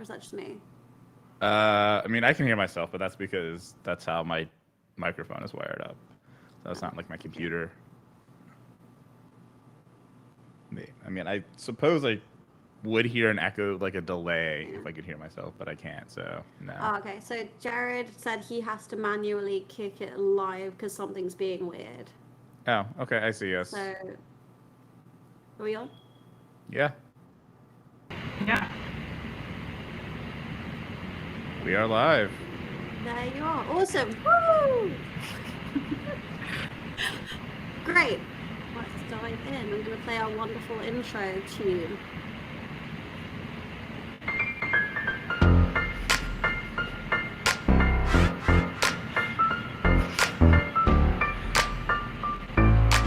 Or is that just me? I mean, I can hear myself, but that's because that's how my microphone is wired up. So it's not like my computer. I mean, I suppose I would hear an echo, like a delay, if I could hear myself, but I can't. So no. Oh, okay, so Jared said he has to manually kick it live because something's being weird. Oh, okay. I see. Yes. So, are we on? Yeah, Yeah. we are live. There you are. Awesome. Woo! Great. Let's dive in. I'm going to play our wonderful intro tune.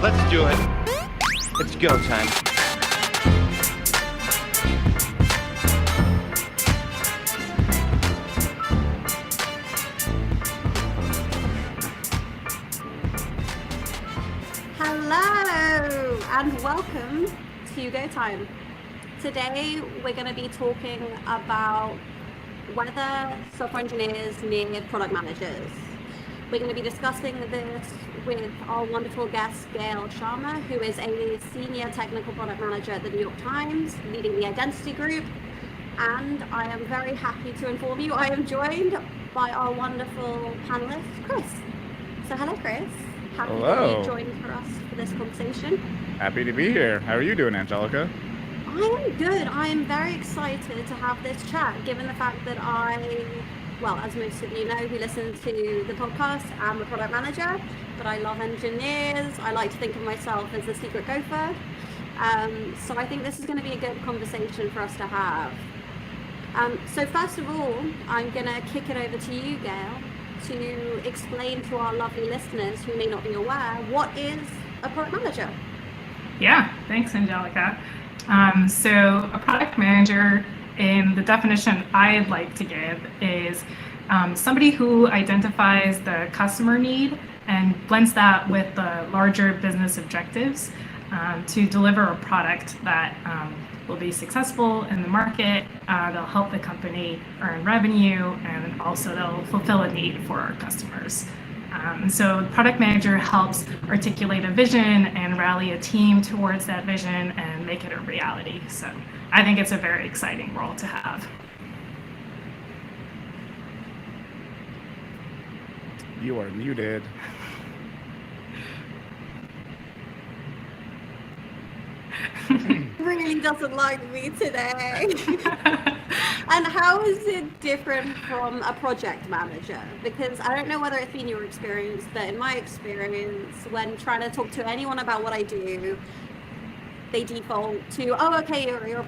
Let's do it. It's go time. Hello and welcome to Go Time. Today we're going to be talking about whether software engineers need product managers. We're going to be discussing this with our wonderful guest, Gail Sharma, who is a senior technical product manager at the New York Times, leading the identity group. And I am very happy to inform you I am joined by our wonderful panelist, Chris. So hello, Chris. Happy Hello. that you joined for us for this conversation. Happy to be here. How are you doing, Angelica? I am good. I am very excited to have this chat, given the fact that well, as most of you know who listen to the podcast, I'm a product manager, but I love engineers. I like to think of myself as the secret gopher. So I think this is going to be a good conversation for us to have. So first of all, I'm going to kick it over to you, Gail, to explain to our lovely listeners who may not be aware, what is a product manager? Yeah, thanks, Angelica. So a product manager, in the definition I'd like to give, is somebody who identifies the customer need and blends that with the larger business objectives to deliver a product that will be successful in the market. They'll help the company earn revenue, and also they'll fulfill a need for our customers. So the product manager helps articulate a vision and rally a team towards that vision and make it a reality. So I think it's a very exciting role to have. You are muted. Really doesn't like me today. And how is it different from a project manager? Because I don't know whether it's been your experience, but in my experience, when trying to talk to anyone about what I do, they default to, oh, okay, you're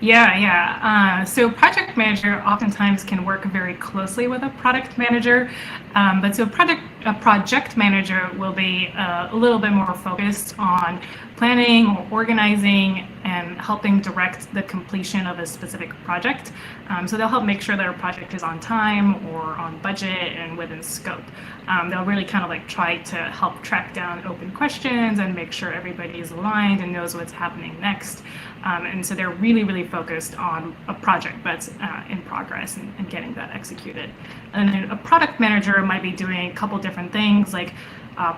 Yeah. So project manager oftentimes can work very closely with a product manager, but so a project manager will be a little bit more focused on planning or organizing and helping direct the completion of a specific project. So they'll help make sure that our project is on time or on budget and within scope. They'll really kind of like try to help track down open questions and make sure everybody is aligned and knows what's happening next. And so they're really, really focused on a project that's in progress and getting that executed. And then a product manager might be doing a couple different things, like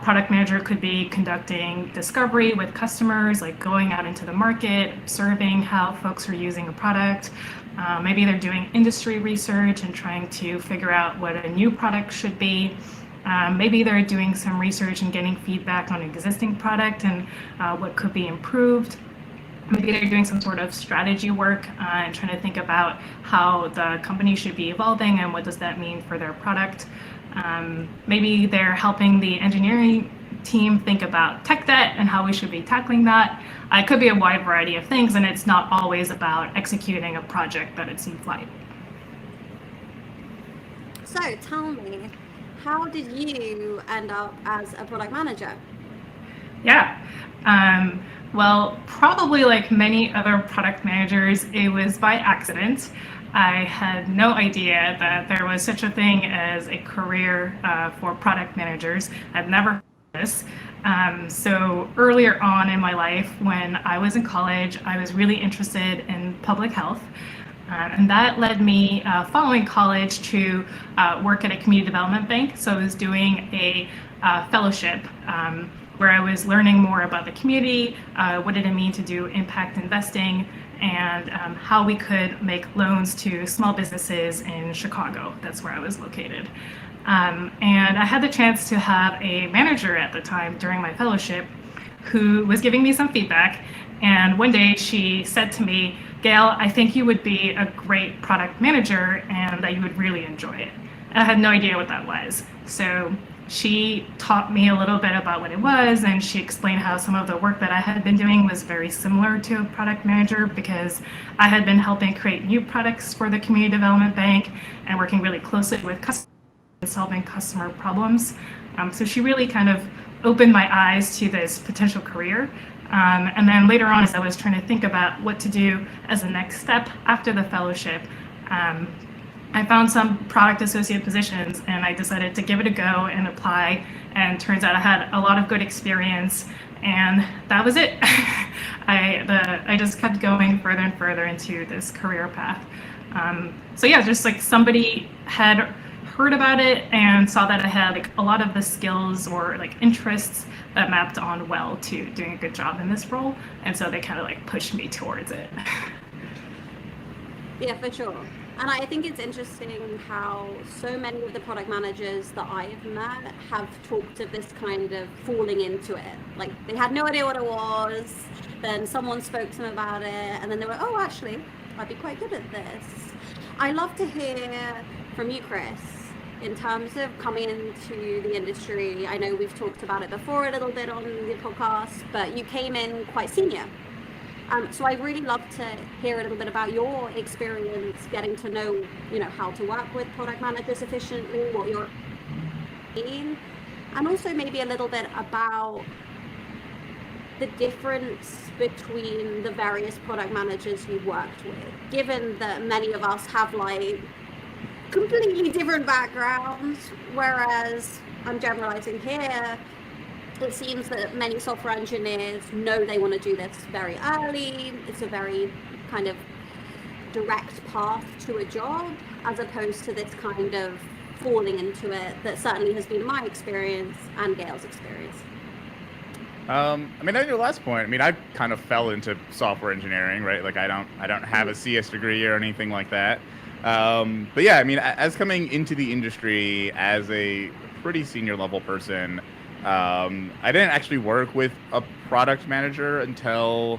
product manager could be conducting discovery with customers, like going out into the market, observing how folks are using a product. Maybe they're doing industry research and trying to figure out what a new product should be. Maybe they're doing some research and getting feedback on existing product and what could be improved. Maybe they're doing some sort of strategy work and trying to think about how the company should be evolving and what does that mean for their product. Maybe they're helping the engineering team think about tech debt and how we should be tackling that. It could be a wide variety of things, and it's not always about executing a project that it's in flight. So tell me, how did you end up as a product manager? Yeah. Well, probably like many other product managers, it was by accident. I had no idea that there was such a thing as a career for product managers. I'd never this. So earlier on in my life, when I was in college, I was really interested in public health. And that led me, following college, to work at a community development bank. So I was doing a fellowship where I was learning more about the community, what did it mean to do impact investing, and how we could make loans to small businesses in Chicago. That's where I was located. And I had the chance to have a manager at the time during my fellowship who was giving me some feedback. And one day she said to me, "Gail, I think you would be a great product manager and that you would really enjoy it." I had no idea what that was. So she taught me a little bit about what it was, and she explained how some of the work that I had been doing was very similar to a product manager, because I had been helping create new products for the community development bank and working really closely with customers and solving customer problems. So she really kind of opened my eyes to this potential career. And then later on, as I was trying to think about what to do as a next step after the fellowship, I found some product associate positions, and I decided to give it a go and apply. And turns out I had a lot of good experience, and that was it. I just kept going further and further into this career path. So yeah, just like somebody had heard about it and saw that I had like a lot of the skills or like interests that mapped on well to doing a good job in this role, and so they kind of like pushed me towards it. Yeah, for sure. And I think it's interesting how so many of the product managers that I've met have talked of this kind of falling into it. Like they had no idea what it was, then someone spoke to them about it, and then they were, oh, actually, I'd be quite good at this. I love to hear from you, Chris, in terms of coming into the industry. I know we've talked about it before a little bit on the podcast, but you came in quite senior. So I'd really love to hear a little bit about your experience getting to know, how to work with product managers efficiently, what you're doing, and also maybe a little bit about the difference between the various product managers you've worked with, given that many of us have like completely different backgrounds, whereas I'm generalizing here. It seems that many software engineers know they want to do this very early. It's a very kind of direct path to a job, as opposed to this kind of falling into it that certainly has been my experience and Gail's experience. On your last point, I kind of fell into software engineering, right? Like I don't have a CS degree or anything like that. But yeah, as coming into the industry as a pretty senior level person, I didn't actually work with a product manager until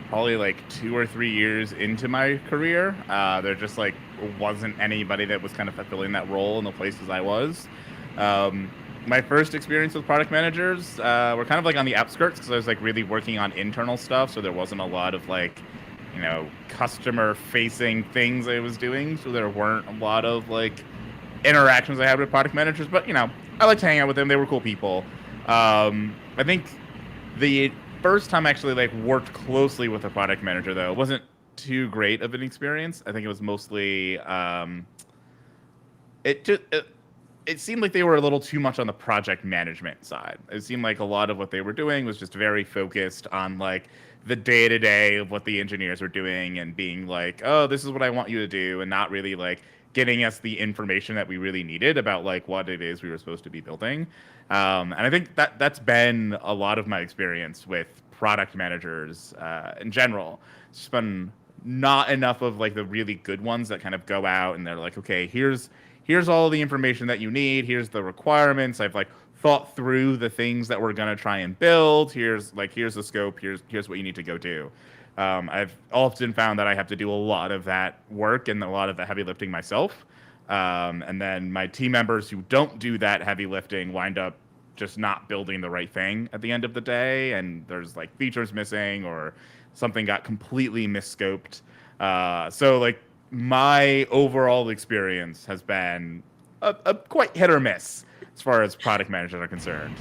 probably like 2 or 3 years into my career. There just like wasn't anybody that was kind of fulfilling that role in the places I was. My first experience with product managers were kind of like on the outskirts, because I was like really working on internal stuff, so there wasn't a lot of like customer facing things I was doing, so there weren't a lot of like interactions I had with product managers, but I liked to hang out with them. They were cool people. I think the first time I actually like worked closely with a product manager, though, wasn't too great of an experience. I think it was mostly it seemed like they were a little too much on the project management side. It seemed like a lot of what they were doing was just very focused on like the day-to-day of what the engineers were doing and being like, oh, this is what I want you to do, and not really like getting us the information that we really needed about like what it is we were supposed to be building. And I think that's been a lot of my experience with product managers in general. It's just been not enough of like the really good ones that kind of go out and they're like, okay, here's all the information that you need. Here's the requirements. I've like thought through the things that we're going to try and build. Here's the scope. Here's what you need to go do. I've often found that I have to do a lot of that work and a lot of the heavy lifting myself. And then my team members who don't do that heavy lifting wind up just not building the right thing at the end of the day. And there's like features missing or something got completely misscoped. So like my overall experience has been a quite hit or miss as far as product managers are concerned.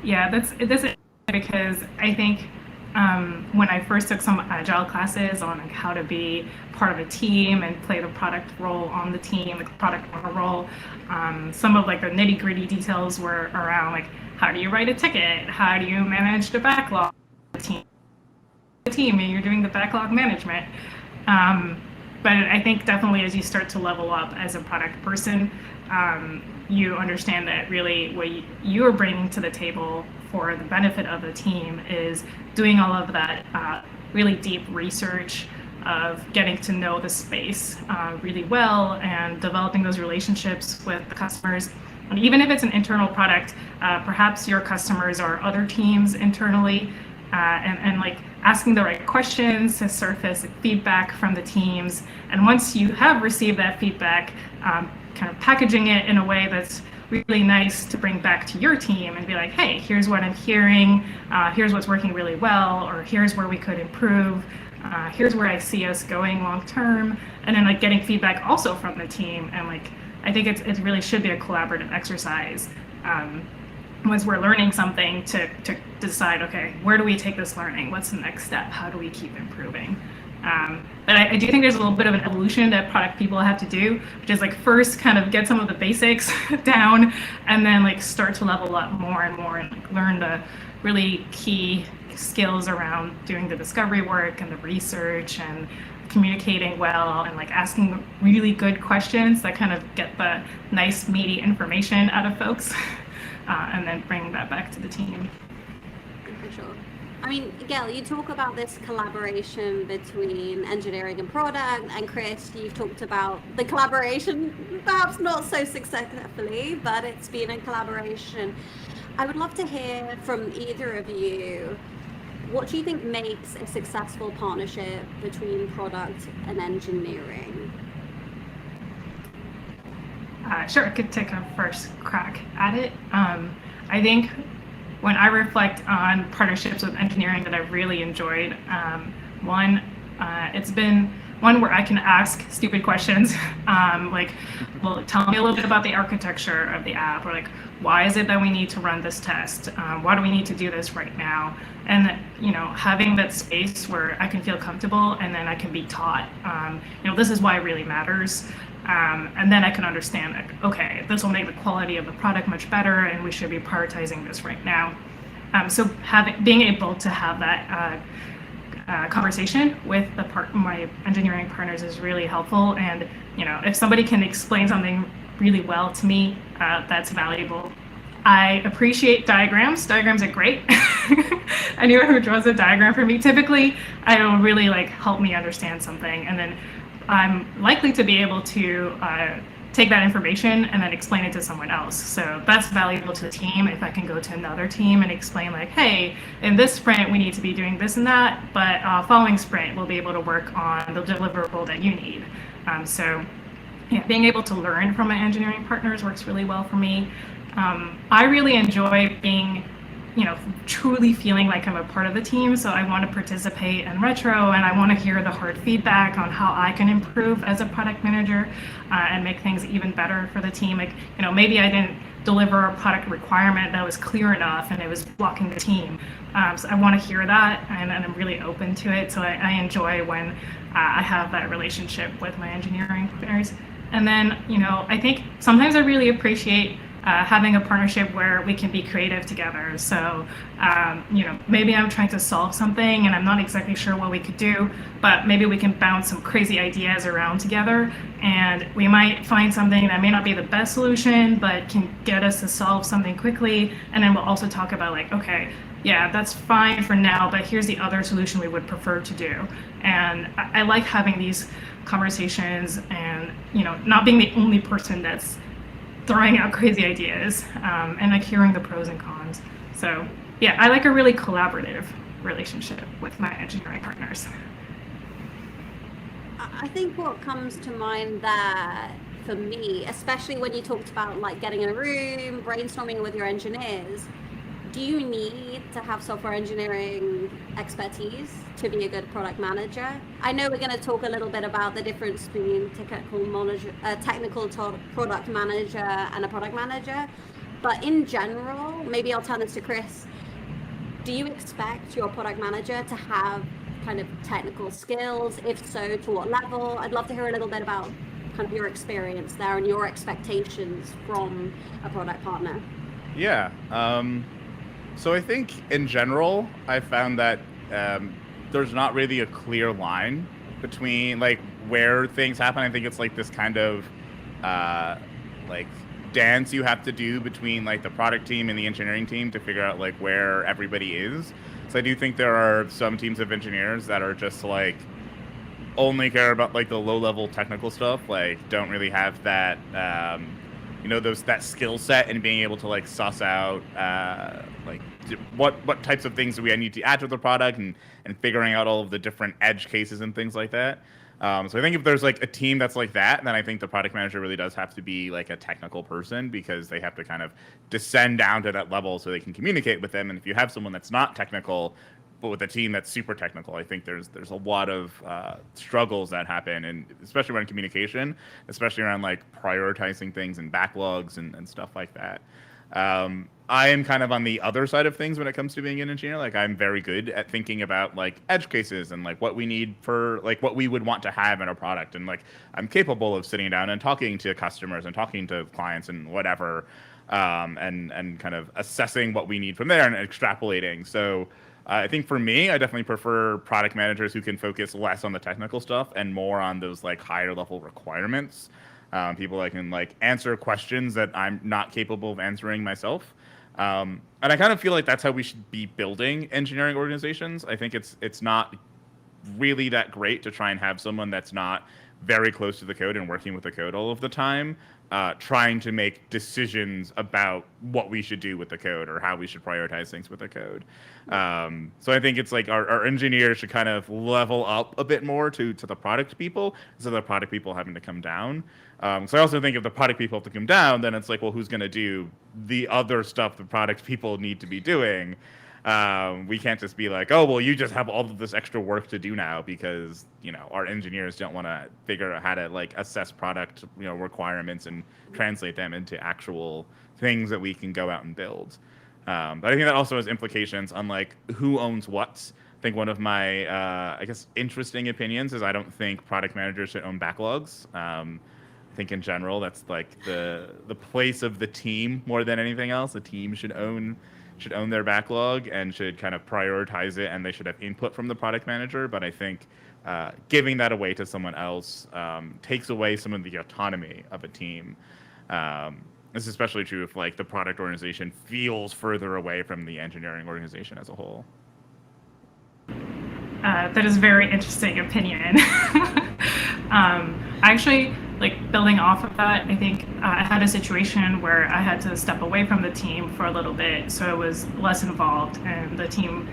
Yeah, that's because I think when I first took some agile classes on like how to be part of a team and play the product role on the team, like the product owner role. Some of like the nitty gritty details were around like how do you write a ticket, how do you manage the backlog of the team, and you're doing the backlog management. But I think definitely as you start to level up as a product person, you understand that really what you are bringing to the table for the benefit of the team is doing all of that really deep research of getting to know the space really well and developing those relationships with the customers. And even if it's an internal product, perhaps your customers are other teams internally, and like asking the right questions to surface feedback from the teams. And once you have received that feedback, kind of packaging it in a way that's really nice to bring back to your team and be like, hey, here's what I'm hearing, here's what's working really well, or here's where we could improve, here's where I see us going long term. And then like getting feedback also from the team. And like, I think it really should be a collaborative exercise. Once we're learning something to decide, okay, where do we take this learning? What's the next step? How do we keep improving? But I do think there's a little bit of an evolution that product people have to do, which is like first kind of get some of the basics down and then like start to level up more and more and like learn the really key skills around doing the discovery work and the research and communicating well and like asking really good questions that kind of get the nice meaty information out of folks. And then bring that back to the team. For sure. I mean, Gail, you talk about this collaboration between engineering and product, and Chris, you've talked about the collaboration, perhaps not so successfully, but it's been a collaboration. I would love to hear from either of you, what do you think makes a successful partnership between product and engineering? Sure, I could take a first crack at it. I think when I reflect on partnerships with engineering that I've really enjoyed, it's been one where I can ask stupid questions, like, well, tell me a little bit about the architecture of the app, or like, why is it that we need to run this test? Why do we need to do this right now? And having that space where I can feel comfortable and then I can be taught, this is why it really matters. And then I can understand that, okay, this will make the quality of the product much better and we should be prioritizing this right now. So being able to have that conversation with my engineering partners is really helpful. And, if somebody can explain something really well to me, that's valuable. I appreciate diagrams. Diagrams are great. Anyone who draws a diagram for me, typically, it'll really help me understand something. And then I'm likely to be able to take that information and then explain it to someone else. So that's valuable to the team if I can go to another team and explain hey, in this sprint, we need to be doing this and that, but following sprint, we'll be able to work on the deliverable that you need. So being able to learn from my engineering partners works really well for me. I really enjoy being truly feeling like I'm a part of the team. So I want to participate in retro and I want to hear the hard feedback on how I can improve as a product manager and make things even better for the team. Maybe I didn't deliver a product requirement that was clear enough and it was blocking the team. So I want to hear that and I'm really open to it. So I enjoy when I have that relationship with my engineering partners. And then, I think sometimes I really appreciate having a partnership where we can be creative together. So, maybe I'm trying to solve something and I'm not exactly sure what we could do, but maybe we can bounce some crazy ideas around together and we might find something that may not be the best solution, but can get us to solve something quickly. And then we'll also talk about okay, yeah, that's fine for now, but here's the other solution we would prefer to do. And I like having these conversations and, not being the only person that's throwing out crazy ideas and hearing the pros and cons. So yeah, I like a really collaborative relationship with my engineering partners. I think what comes to mind there for me, especially when you talked about getting in a room, brainstorming with your engineers, do you need to have software engineering expertise to be a good product manager? I know we're going to talk a little bit about the difference between technical product manager and a product manager, but in general, maybe I'll turn this to Chris. do you expect your product manager to have kind of technical skills? If so, to what level? I'd love to hear a little bit about kind of your experience there and your expectations from a product partner. Yeah. So I think in general, I found that there's not really a clear line between like where things happen. I think it's like this kind of like dance you have to do between like the product team and the engineering team to figure out like where everybody is. So I do think there are some teams of engineers that are just like only care about like the low level technical stuff, like don't really have that that skill set and being able to like suss out like what types of things do we need to add to the product and figuring out all of the different edge cases and things like that. So I think if there's like a team that's like that, then I think the product manager really does have to be like a technical person, because they have to kind of descend down to that level so they can communicate with them. And if you have someone that's not technical, but with a team that's super technical, I think there's a lot of struggles that happen, and especially around communication, especially around like prioritizing things and backlogs and stuff like that. I am kind of on the other side of things when it comes to being an engineer. Like I'm very good at thinking about like edge cases and like what we need for like what we would want to have in a product. And like I'm capable of sitting down and talking to customers and talking to clients and whatever, and kind of assessing what we need from there and extrapolating. So I think for me, I definitely prefer product managers who can focus less on the technical stuff and more on those like higher level requirements. People that can like answer questions that I'm not capable of answering myself. And I kind of feel like that's how we should be building engineering organizations. I think it's not really that great to try and have someone that's not very close to the code and working with the code all of the time, trying to make decisions about what we should do with the code or how we should prioritize things with the code. So I think it's like our engineers should kind of level up a bit more to the product people, instead of the product people having to come down. So I also think if the product people have to come down, then it's like, well, who's going to do the other stuff the product people need to be doing? We can't just be like, oh, well, you just have all of this extra work to do now because, our engineers don't want to figure out how to like assess product, requirements and translate them into actual things that we can go out and build. But I think that also has implications on like who owns what. I think one of my, interesting opinions is I don't think product managers should own backlogs. I think in general, that's like the place of the team more than anything else. The team should own their backlog and should kind of prioritize it, and they should have input from the product manager. But I think giving that away to someone else takes away some of the autonomy of a team. This is especially true if like the product organization feels further away from the engineering organization as a whole. That is a very interesting opinion. Actually, like building off of that, I think I had a situation where I had to step away from the team for a little bit, so I was less involved, and the team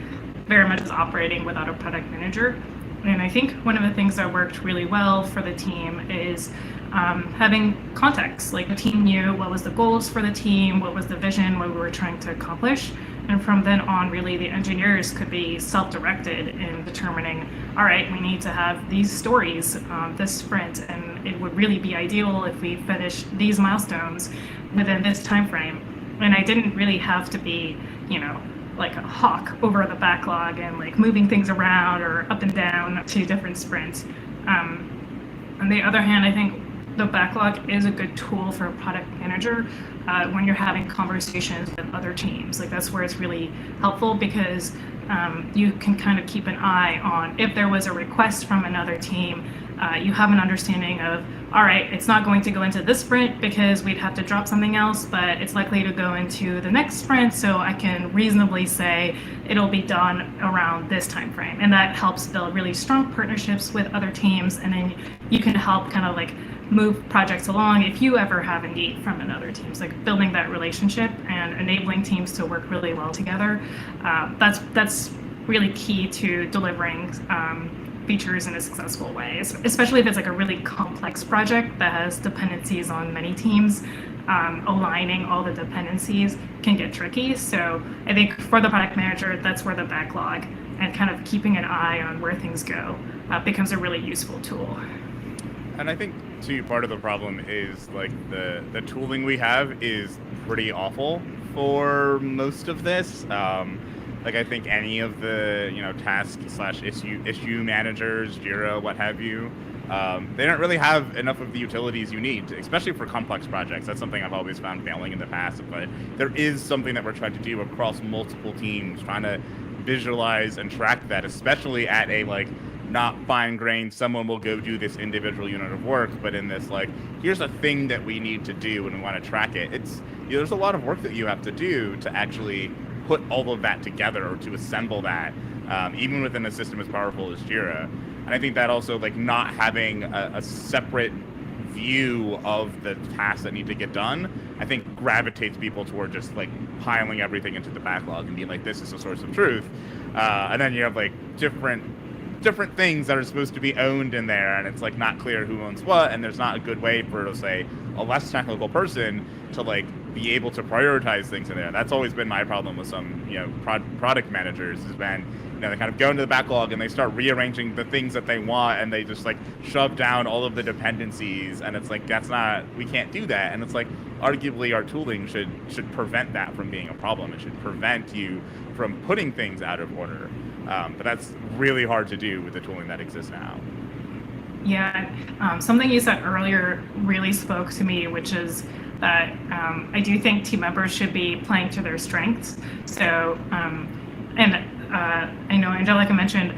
very much is operating without a product manager. And I think one of the things that worked really well for the team is having context. Like the team knew what was the goals for the team, what was the vision, what we were trying to accomplish. And from then on, really, the engineers could be self-directed in determining, all right, we need to have these stories this sprint, and it would really be ideal if we finish these milestones within this time frame. And I didn't really have to be, like a hawk over the backlog and like moving things around or up and down to different sprints. On the other hand, I think the backlog is a good tool for a product manager when you're having conversations with other teams. Like that's where it's really helpful, because you can kind of keep an eye on if there was a request from another team. You have an understanding of, all right, it's not going to go into this sprint because we'd have to drop something else, but it's likely to go into the next sprint, so I can reasonably say it'll be done around this time frame. And that helps build really strong partnerships with other teams, and then you can help kind of like move projects along if you ever have a need from another team. So like building that relationship and enabling teams to work really well together, that's really key to delivering features in a successful way, especially if it's like a really complex project that has dependencies on many teams. Aligning all the dependencies can get tricky. So I think for the product manager, that's where the backlog and kind of keeping an eye on where things go becomes a really useful tool. And I think too, part of the problem is like the tooling we have is pretty awful for most of this. Like I think any of the task / issue managers, Jira, what have you, they don't really have enough of the utilities you need, especially for complex projects. That's something I've always found failing in the past. But there is something that we're trying to do across multiple teams, trying to visualize and track that, especially at a not fine-grained, someone will go do this individual unit of work, but in this here's a thing that we need to do and we want to track it. It's there's a lot of work that you have to do to actually put all of that together or to assemble that, even within a system as powerful as Jira. And I think that also not having a separate view of the tasks that need to get done, I think gravitates people toward just piling everything into the backlog and being this is a source of truth. And then you have different things that are supposed to be owned in there, and it's not clear who owns what, and there's not a good way for, say, a less technical person to be able to prioritize things in there. That's always been my problem with some product managers, is when they kind of go into the backlog and they start rearranging the things that they want, and they just shove down all of the dependencies, and it's that's not, we can't do that. And it's arguably our tooling should prevent that from being a problem. It should prevent you from putting things out of order. But that's really hard to do with the tooling that exists now. Yeah, something you said earlier really spoke to me, which is that I do think team members should be playing to their strengths. So, I know Angelica mentioned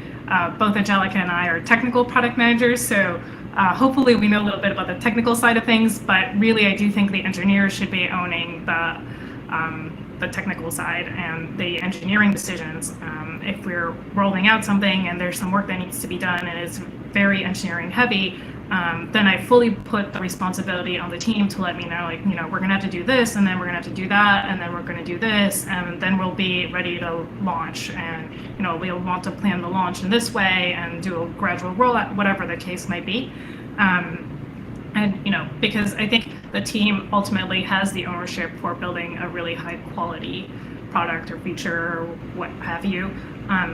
both Angelica and I are technical product managers, so hopefully we know a little bit about the technical side of things, but really I do think the engineers should be owning the technical side and the engineering decisions. If we're rolling out something and there's some work that needs to be done and it's very engineering heavy, then I fully put the responsibility on the team to let me know, we're gonna have to do this, and then we're gonna have to do that, and then we're gonna do this, and then we'll be ready to launch. And we'll want to plan the launch in this way and do a gradual rollout, whatever the case might be. And because I think the team ultimately has the ownership for building a really high quality product or feature or what have you.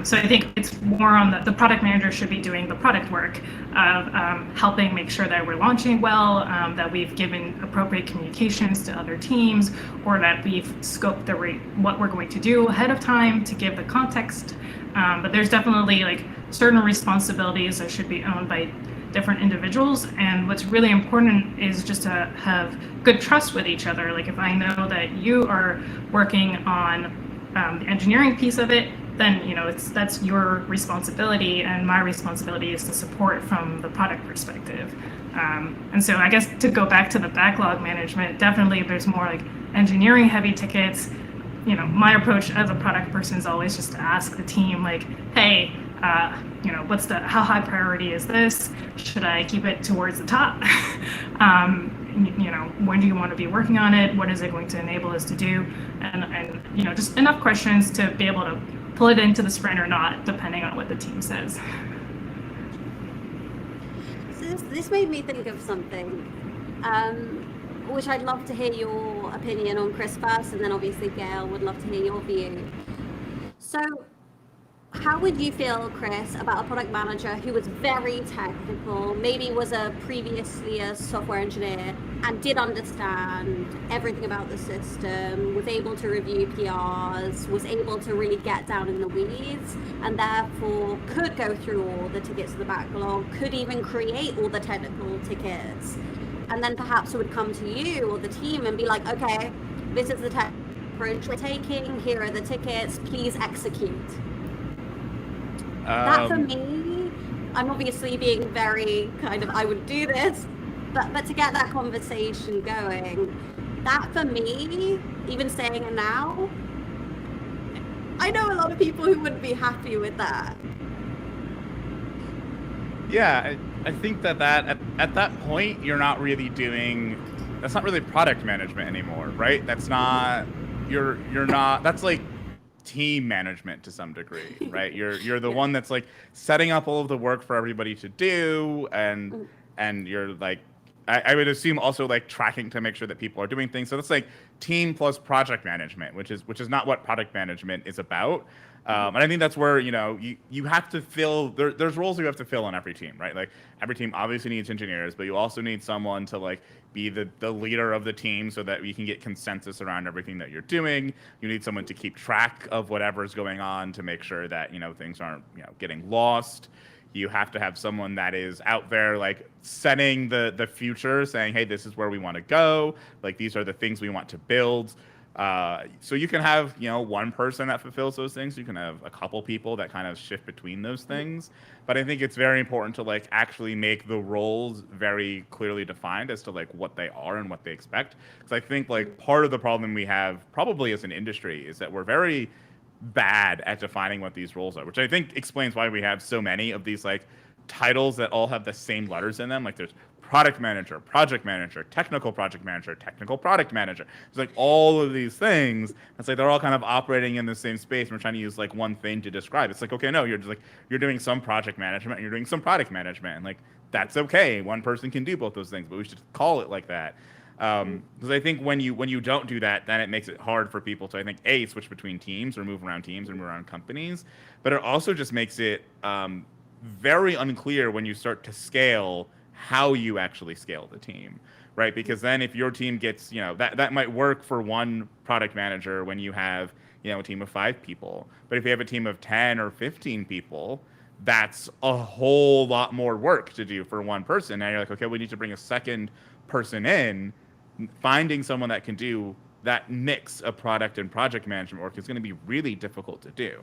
So I think it's more on the product manager should be doing the product work of helping make sure that we're launching well, that we've given appropriate communications to other teams, or that we've scoped what we're going to do ahead of time to give the context. But there's definitely certain responsibilities that should be owned by different individuals, and what's really important is just to have good trust with each other. If I know that you are working on the engineering piece of it, then that's your responsibility, and my responsibility is to support from the product perspective. And so I guess to go back to the backlog management, definitely there's more engineering heavy tickets. My approach as a product person is always just to ask the team hey, how high priority is this? Should I keep it towards the top? When do you want to be working on it? What is it going to enable us to do? And just enough questions to be able to pull it into the sprint or not, depending on what the team says. So this made me think of something, which I'd love to hear your opinion on, Chris, first, and then obviously Gail would love to hear your view. So how would you feel, Chris, about a product manager who was very technical, maybe was previously a software engineer and did understand everything about the system, was able to review PRs, was able to really get down in the weeds, and therefore could go through all the tickets of the backlog, could even create all the technical tickets, and then perhaps would come to you or the team and be like, okay, this is the tech approach we're taking, here are the tickets, please execute. That for me, I'm obviously being very I would do this, but to get that conversation going, that for me, even saying it now, I know a lot of people who wouldn't be happy with that. Yeah, I think that at that point, you're not really that's not really product management anymore, right? That's not, you're not, that's team management to some degree, right? You're the one that's setting up all of the work for everybody to do, and you're I would assume also tracking to make sure that people are doing things. So that's team plus project management, which is not what product management is about. And I think that's where, you have to fill, there's roles you have to fill on every team, right? Like every team obviously needs engineers, but you also need someone to like be the leader of the team so that you can get consensus around everything that you're doing. You need someone to keep track of whatever's going on to make sure that, things aren't, getting lost. You have to have someone that is out there like setting the future, saying, hey, this is where we want to go. Like these are the things we want to build. So you can have, one person that fulfills those things. You can have a couple people that kind of shift between those things. But I think it's very important to like actually make the roles very clearly defined as to like what they are and what they expect. Because I think like part of the problem we have probably as an industry is that we're very bad at defining what these roles are, which I think explains why we have so many of these like titles that all have the same letters in them. Like there's product manager, project manager, technical project manager, technical product manager. It's like all of these things. It's like they're all kind of operating in the same space. And we're trying to use like one thing to describe. It's like, okay, no, you're just like, you're doing some project management and you're doing some product management. And like, that's okay. One person can do both those things, but we should call it like that. Because I think when you don't do that, then it makes it hard for people to, I think, switch between teams or move around teams or move around companies. But it also just makes it very unclear when you start to scale how you actually scale the team, right? Because then if your team gets, that might work for one product manager when you have, a team of 5 people. But if you have a team of 10 or 15 people, that's a whole lot more work to do for one person. Now you're like, okay, we need to bring a second person in. Finding someone that can do that mix of product and project management work is going to be really difficult to do.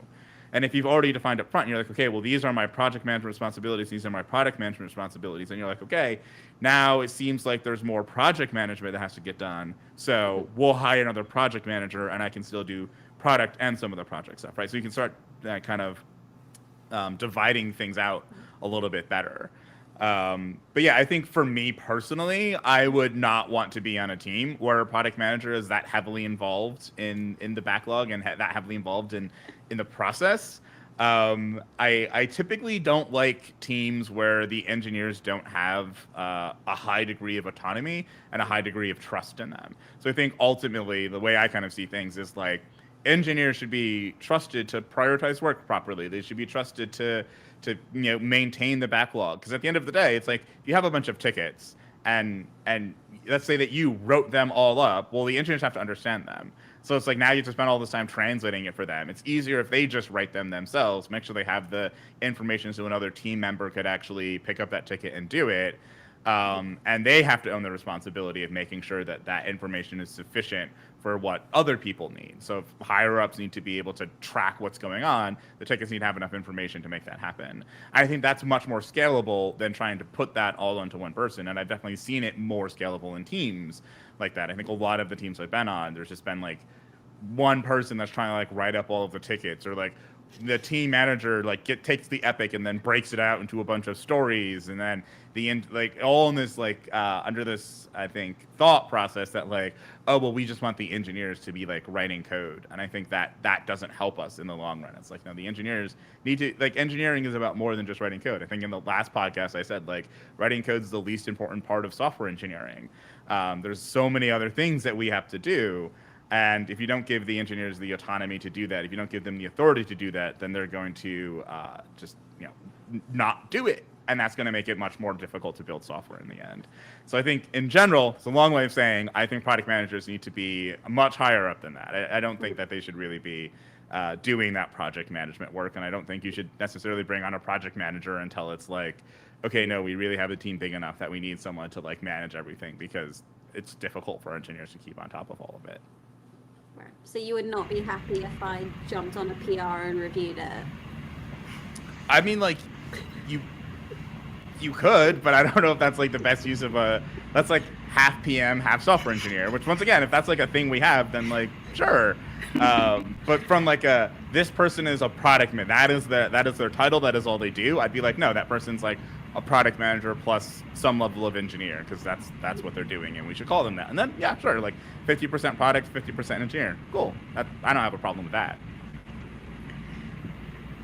And if you've already defined up front, you're like, okay, well, these are my project management responsibilities, these are my product management responsibilities, and you're like, okay, now it seems like there's more project management that has to get done, so we'll hire another project manager, and I can still do product and some of the project stuff, right? So you can start kind of dividing things out a little bit better. But yeah, I think for me personally, I would not want to be on a team where a product manager is that heavily involved in the backlog and that heavily involved in the process. I typically don't like teams where the engineers don't have a high degree of autonomy and a high degree of trust in them. So I think ultimately the way I kind of see things is like engineers should be trusted to prioritize work properly. They should be trusted to maintain the backlog, because at the end of the day, it's like you have a bunch of tickets and let's say that you wrote them all up. Well, the engineers have to understand them. So it's like now you have to spend all this time translating it for them. It's easier if they just write them themselves, make sure they have the information so another team member could actually pick up that ticket and do it. And they have to own the responsibility of making sure that that information is sufficient for what other people need. So if higher ups need to be able to track what's going on, the tickets need to have enough information to make that happen. I think that's much more scalable than trying to put that all onto one person. And I've definitely seen it more scalable in teams like that. I think a lot of the teams I've been on, there's just been like one person that's trying to like write up all of the tickets, or like the team manager like takes the epic and then breaks it out into a bunch of stories, and then the end, like all in this like under this I think thought process that like, oh well, we just want the engineers to be like writing code, and I think that doesn't help us in the long run. It's like, no, the engineers need to, like, engineering is about more than just writing code. I think in the last podcast I said like writing code is the least important part of software engineering. There's so many other things that we have to do. And if you don't give the engineers the autonomy to do that, if you don't give them the authority to do that, then they're going to just not do it. And that's going to make it much more difficult to build software in the end. So I think in general, it's a long way of saying I think product managers need to be much higher up than that. I don't think that they should really be doing that project management work. And I don't think you should necessarily bring on a project manager until it's like, okay, no, we really have a team big enough that we need someone to like manage everything, because it's difficult for engineers to keep on top of all of it. Right. So you would not be happy if I jumped on a PR and reviewed it? I mean, like, you could, but I don't know if that's like the best use of that's like half PM, half software engineer, which once again, if that's like a thing we have, then like, sure. But from like this person is a product man, that is their title, that is all they do, I'd be like, no, that person's like a product manager plus some level of engineer, because that's what they're doing, and we should call them that. And then yeah, sure, like 50% product, 50% engineer, cool. I don't have a problem with that.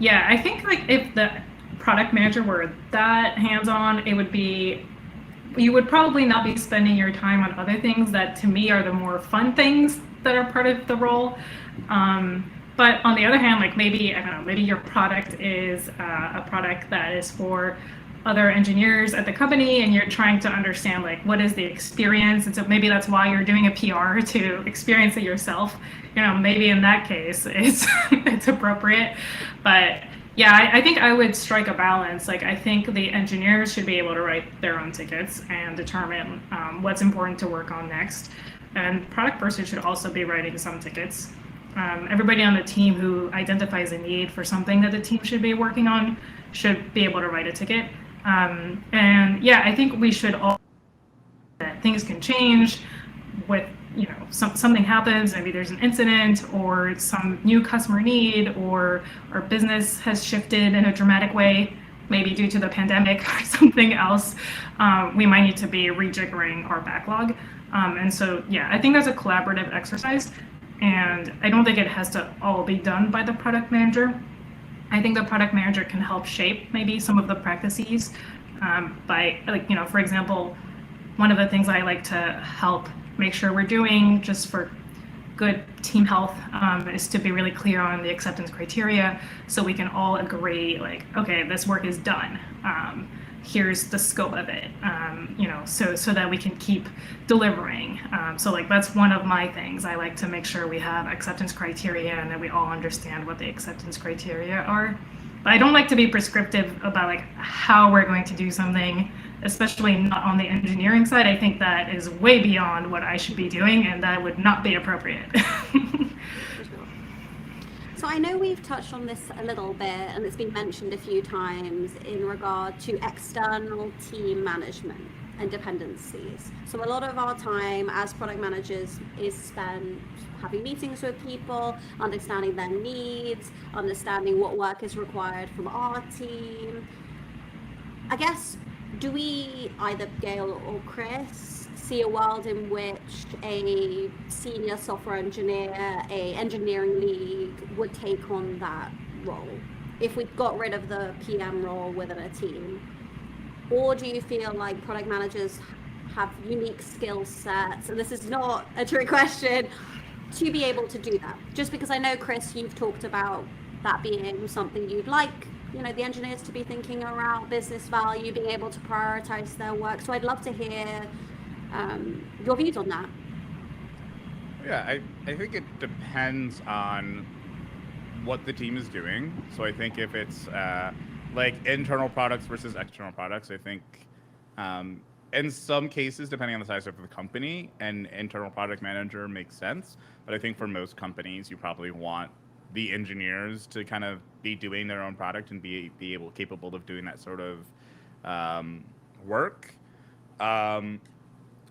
Yeah, I think like if the product manager were that hands-on, it would be, you would probably not be spending your time on other things that to me are the more fun things that are part of the role. But on the other hand, like maybe, I don't know, maybe your product is a product that is for other engineers at the company, and you're trying to understand like what is the experience, and so maybe that's why you're doing a PR to experience it yourself. Maybe in that case it's it's appropriate. But yeah, I think I would strike a balance. Like I think the engineers should be able to write their own tickets and determine what's important to work on next, and product person should also be writing some tickets. Everybody on the team who identifies a need for something that the team should be working on should be able to write a ticket. And yeah, I think we should all that things can change with something happens, maybe there's an incident or some new customer need, or our business has shifted in a dramatic way, maybe due to the pandemic or something else. We might need to be rejiggering our backlog. And so yeah, I think that's a collaborative exercise, and I don't think it has to all be done by the product manager. I think the product manager can help shape maybe some of the practices by, for example, one of the things I like to help make sure we're doing just for good team health is to be really clear on the acceptance criteria, so we can all agree, like, okay, this work is done. Here's the scope of it, so that we can keep delivering. So like that's one of my things. I like to make sure we have acceptance criteria and that we all understand what the acceptance criteria are. But I don't like to be prescriptive about like how we're going to do something, especially not on the engineering side. I think that is way beyond what I should be doing, and that would not be appropriate. So I know we've touched on this a little bit, and it's been mentioned a few times in regard to external team management and dependencies. So a lot of our time as product managers is spent having meetings with people, understanding their needs, understanding what work is required from our team. I guess, do we, either Gail or Chris, see a world in which a senior software engineer, a engineering lead, would take on that role if we got rid of the PM role within a team? Or do you feel like product managers have unique skill sets, and this is not a trick question, to be able to do that? Just because I know, Chris, you've talked about that being something you'd like, the engineers to be thinking around business value, being able to prioritize their work. So I'd love to hear your views on that. Yeah, I think it depends on what the team is doing. So I think if it's like internal products versus external products, I think in some cases, depending on the size of the company, an internal product manager makes sense. But I think for most companies, you probably want the engineers to kind of be doing their own product and be capable of doing that sort of work.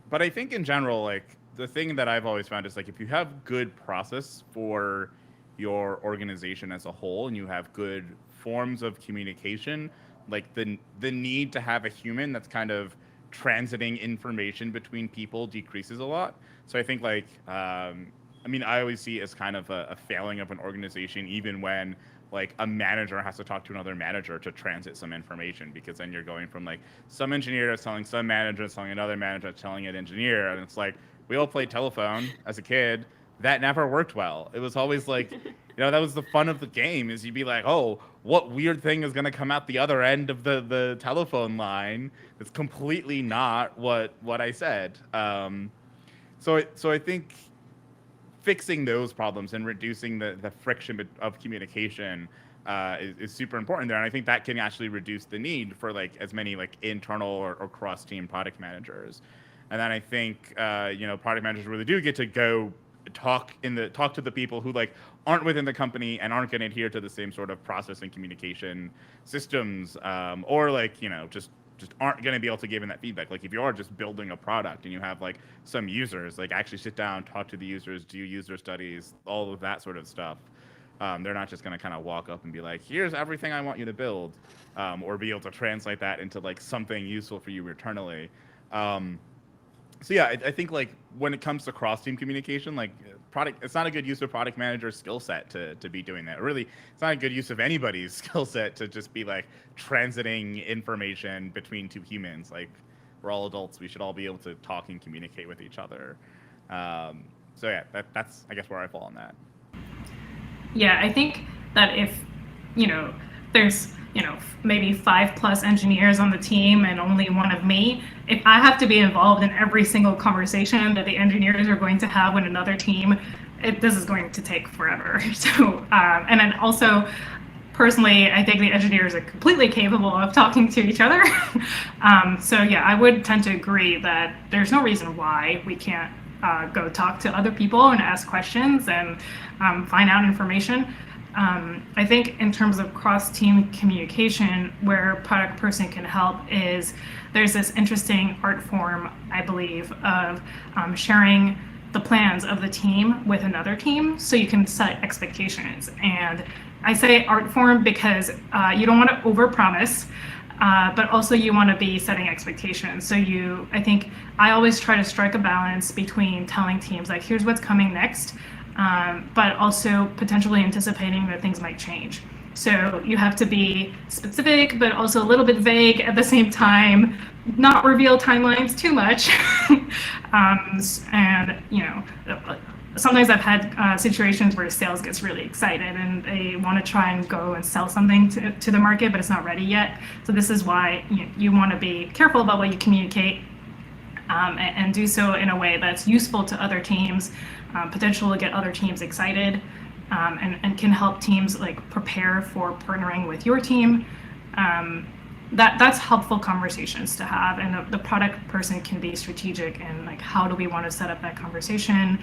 But I think in general, like the thing that I've always found is like if you have good process for your organization as a whole and you have good forms of communication, like the need to have a human that's kind of transiting information between people decreases a lot. So I think like I always see it as kind of a failing of an organization, even when like a manager has to talk to another manager to transit some information, because then you're going from like some engineer that's telling some manager that's telling another manager that's telling an engineer, and it's like we all played telephone as a kid. That never worked well. It was always like, that was the fun of the game, is you'd be like, oh, what weird thing is going to come out the other end of the telephone line? It's completely not what I said. So I think fixing those problems and reducing the friction of communication is super important there. And I think that can actually reduce the need for like as many like internal or cross-team product managers. And then I think, product managers really do get to go talk to the people who like aren't within the company and aren't going to adhere to the same sort of process and communication systems, or like, just aren't going to be able to give in that feedback. Like if you are just building a product and you have like some users, like actually sit down, talk to the users, do user studies, all of that sort of stuff. They're not just going to kind of walk up and be like, here's everything I want you to build, or be able to translate that into like something useful for you internally. So yeah, I think like when it comes to cross-team communication, like it's not a good use of product manager's skill set to be doing that. Really, it's not a good use of anybody's skill set to just be like transiting information between two humans. Like we're all adults, we should all be able to talk and communicate with each other. So yeah, that's I guess where I fall on that. Yeah, I think that if, there's, maybe 5+ engineers on the team and only one of me, if I have to be involved in every single conversation that the engineers are going to have with another team, this is going to take forever. So, and then also, personally, I think the engineers are completely capable of talking to each other. So yeah, I would tend to agree that there's no reason why we can't go talk to other people and ask questions and find out information. I think in terms of cross-team communication, where a product person can help is there's this interesting art form, I believe, of sharing the plans of the team with another team so you can set expectations. And I say art form because you don't want to overpromise, but also you want to be setting expectations. So I think I always try to strike a balance between telling teams like, here's what's coming next, but also potentially anticipating that things might change. So you have to be specific, but also a little bit vague at the same time, not reveal timelines too much. And, sometimes I've had situations where sales gets really excited and they want to try and go and sell something to the market, but it's not ready yet. So this is why you want to be careful about what you communicate, and do so in a way that's useful to other teams, potential to get other teams excited, and can help teams like prepare for partnering with your team. That's helpful conversations to have, and the product person can be strategic in like, how do we want to set up that conversation,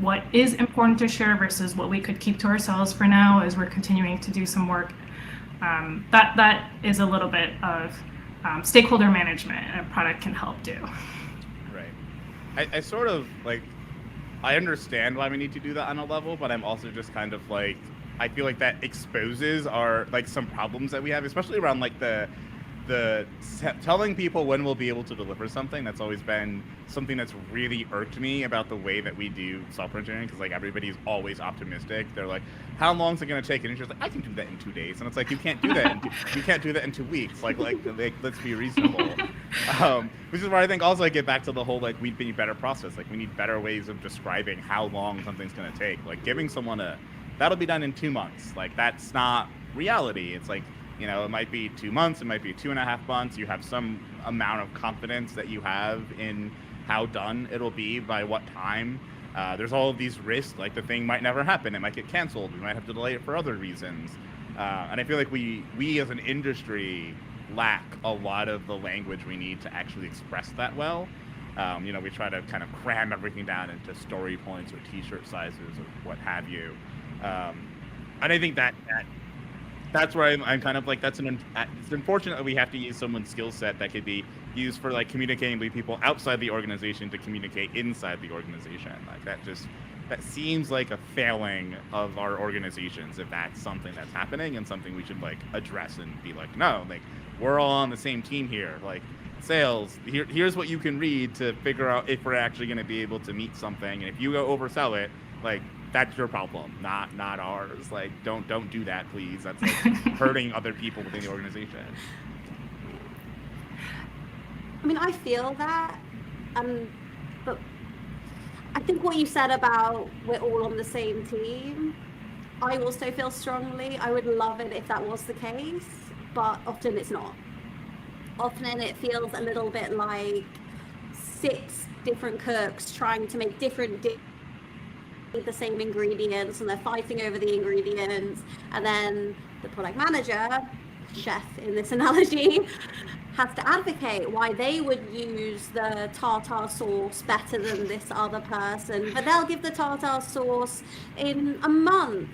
what is important to share versus what we could keep to ourselves for now as we're continuing to do some work. That is a little bit of stakeholder management, and a product can help do. Right. I sort of like, I understand why we need to do that on a level, but I'm also just kind of like, I feel like that exposes some problems that we have, especially around like the telling people when we'll be able to deliver something. That's always been something that's really irked me about the way that we do software engineering, because like everybody's always optimistic. They're like, how long is it going to take? And it's just like, I can do that in 2 days. And it's like, you can't do that. You can't do that in 2 weeks. Like let's be reasonable. Which is where I think also I get back to the whole, like, we need a better process. Like we need better ways of describing how long something's going to take. Like giving someone that'll be done in 2 months. Like that's not reality. It's like, it might be 2 months, it might be 2.5 months. You have some amount of confidence that you have in how done it'll be by what time. There's all of these risks, like the thing might never happen. It might get canceled. We might have to delay it for other reasons. And I feel like we as an industry lack a lot of the language we need to actually express that well. We try to kind of cram everything down into story points or t-shirt sizes or what have you. And I think that's where I'm kind of like, it's unfortunate that we have to use someone's skill set that could be used for like communicating with people outside the organization to communicate inside the organization. Like that seems like a failing of our organizations, if that's something that's happening and something we should like address and be like, no, like we're all on the same team here. Like sales, here's what you can read to figure out if we're actually going to be able to meet something. And if you go oversell it, like that's your problem, not ours. Like don't do that, please. That's like hurting other people within the organization. I mean, I feel that, but I think what you said about we're all on the same team, I also feel strongly. I would love it if that was the case, but often it's not. Often it feels a little bit like 6 different cooks trying to make different the same ingredients, and they're fighting over the ingredients, and then the product manager, chef in this analogy, has to advocate why they would use the tartar sauce better than this other person, but they'll give the tartar sauce in a month-ish,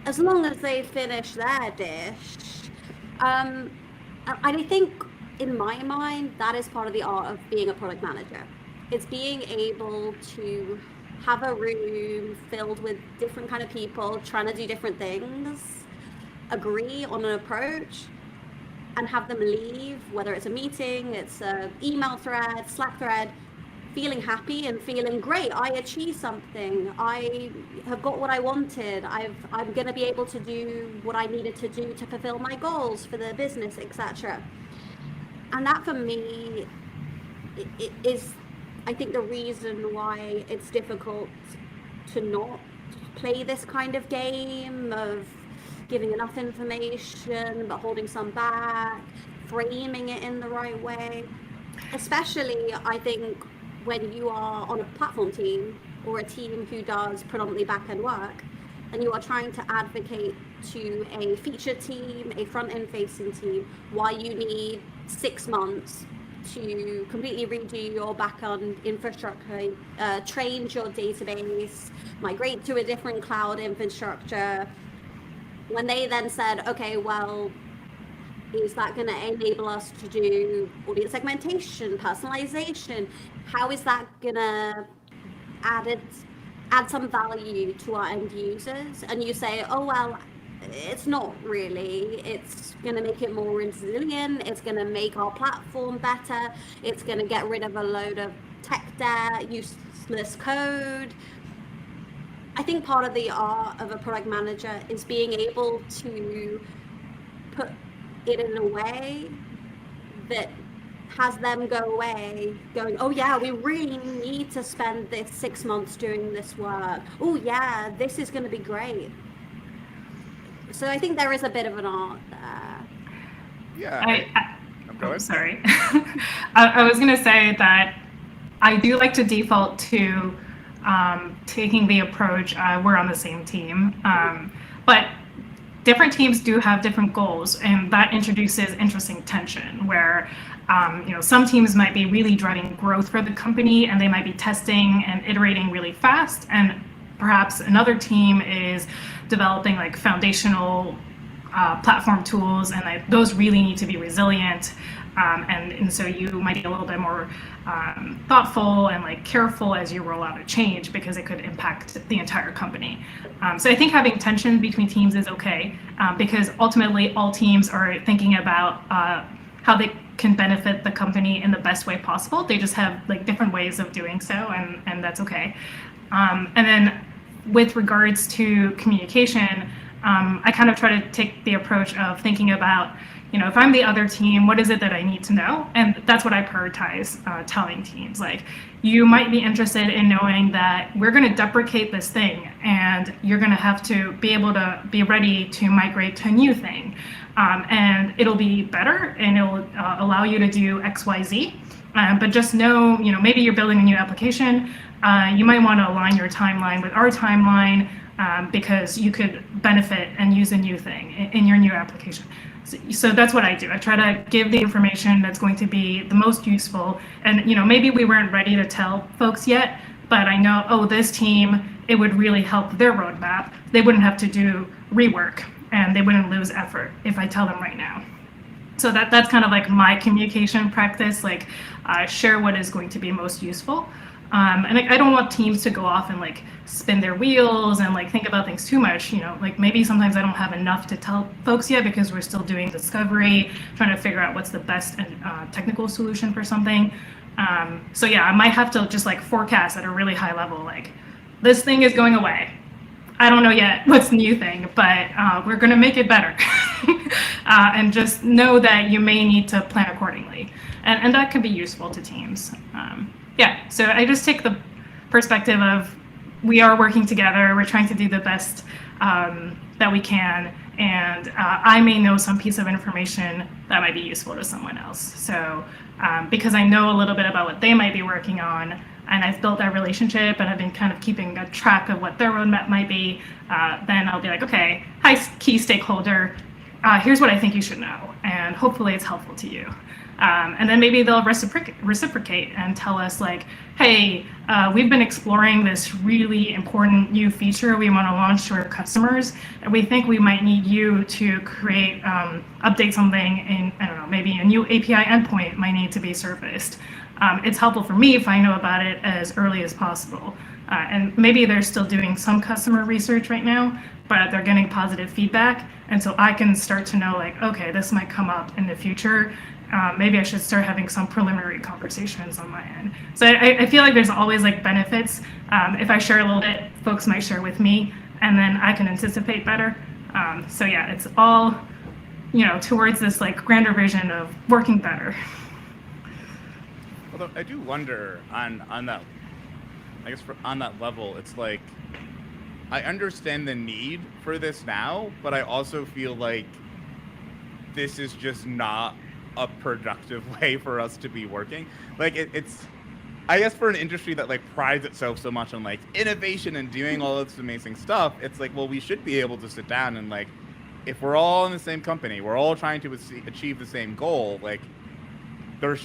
as long as they finish their dish. And I think, in my mind, that is part of the art of being a product manager. It's being able to have a room filled with different kind of people trying to do different things, agree on an approach, and have them leave, whether it's a meeting, it's an email thread, Slack thread, feeling happy and feeling great. I achieved something. I have got what I wanted. I'm going to be able to do what I needed to do to fulfill my goals for the business, etc. And that for me it is, I think, the reason why it's difficult to not play this kind of game of giving enough information but holding some back, framing it in the right way. Especially, I think, when you are on a platform team or a team who does predominantly back-end work, and you are trying to advocate to a feature team, a front-end facing team, why you need 6 months to completely redo your back-end infrastructure, change your database, migrate to a different cloud infrastructure. When they then said, okay, well, is that going to enable us to do audience segmentation, personalization? How is that going to add some value to our end users? And you say, oh, well, it's not really. It's going to make it more resilient. It's going to make our platform better. It's going to get rid of a load of tech debt, useless code. I think part of the art of a product manager is being able to put it in a way that has them go away going, oh yeah, we really need to spend this 6 months doing this work. Oh yeah, this is going to be great. So I think there is a bit of an art there. Yeah. Oh, sorry. I was going to say that I do like to default to taking the approach, we're on the same team. But different teams do have different goals, and that introduces interesting tension where some teams might be really driving growth for the company and they might be testing and iterating really fast, and perhaps another team is developing like foundational platform tools, and those really need to be resilient. And so you might be a little bit more thoughtful and like careful as you roll out a change because it could impact the entire company. So I think having tension between teams is okay because ultimately all teams are thinking about how they can benefit the company in the best way possible. They just have like different ways of doing so, and that's okay. And then with regards to communication, I kind of try to take the approach of thinking about, if I'm the other team, what is it that I need to know? And that's what I prioritize telling teams. Like, you might be interested in knowing that we're going to deprecate this thing, and you're going to have to be able to be ready to migrate to a new thing. And it'll be better, and it'll allow you to do X, Y, Z. But just know, maybe you're building a new application. You might want to align your timeline with our timeline because you could benefit and use a new thing in your new application. So that's what I do. I try to give the information that's going to be the most useful. And maybe we weren't ready to tell folks yet, but I know, this team, it would really help their roadmap. They wouldn't have to do rework, and they wouldn't lose effort if I tell them right now. So that's kind of like my communication practice, like share what is going to be most useful. And I don't want teams to go off and like spin their wheels and like think about things too much. Like maybe sometimes I don't have enough to tell folks yet because we're still doing discovery, trying to figure out what's the best technical solution for something. So yeah, I might have to just like forecast at a really high level, like this thing is going away. I don't know yet what's the new thing, but we're going to make it better. And just know that you may need to plan accordingly. And that can be useful to teams. Yeah, so I just take the perspective of we are working together, we're trying to do the best that we can, and I may know some piece of information that might be useful to someone else. So because I know a little bit about what they might be working on, and I've built that relationship and I've been kind of keeping a track of what their roadmap might be, then I'll be like, okay, hi, key stakeholder, here's what I think you should know, and hopefully it's helpful to you. And then maybe they'll reciprocate and tell us like, hey, we've been exploring this really important new feature we want to launch to our customers, and we think we might need you to create, update something in, I don't know, maybe a new API endpoint might need to be surfaced. It's helpful for me if I know about it as early as possible. And maybe they're still doing some customer research right now, but they're getting positive feedback. And so I can start to know like, okay, this might come up in the future. Maybe I should start having some preliminary conversations on my end. So I feel like there's always like benefits. If I share a little bit, folks might share with me, and then I can anticipate better. So yeah, it's all, towards this like grander vision of working better. Although I do wonder on that, I guess on that level, it's like I understand the need for this now, but I also feel like this is just not a productive way for us to be working. Like it's I guess for an industry that like prides itself so much on like innovation and doing all this amazing stuff, it's like, well, we should be able to sit down and like, if we're all in the same company, we're all trying to achieve the same goal, like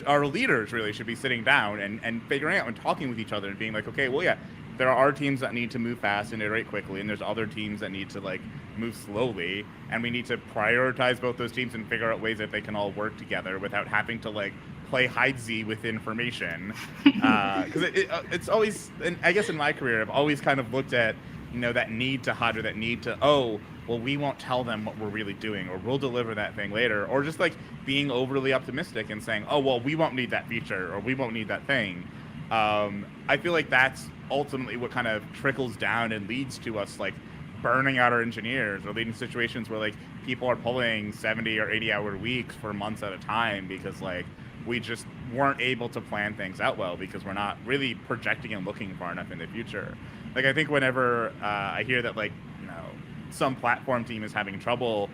our leaders really should be sitting down and figuring out and talking with each other and being like, okay, well, yeah, there are teams that need to move fast and iterate quickly, and there's other teams that need to like move slowly, and we need to prioritize both those teams and figure out ways that they can all work together without having to like play hide-z with information. Because it's always, and I guess in my career, I've always kind of looked at, you know, that need to hide or that need to, oh, well, we won't tell them what we're really doing, or we'll deliver that thing later, or just like being overly optimistic and saying, oh, well, we won't need that feature, or we won't need that thing. I feel like that's ultimately what kind of trickles down and leads to us like burning out our engineers, or leading to situations where like people are pulling 70 or 80-hour weeks for months at a time because like we just weren't able to plan things out well because we're not really projecting and looking far enough in the future. Like I think whenever I hear that like, you know, some platform team is having trouble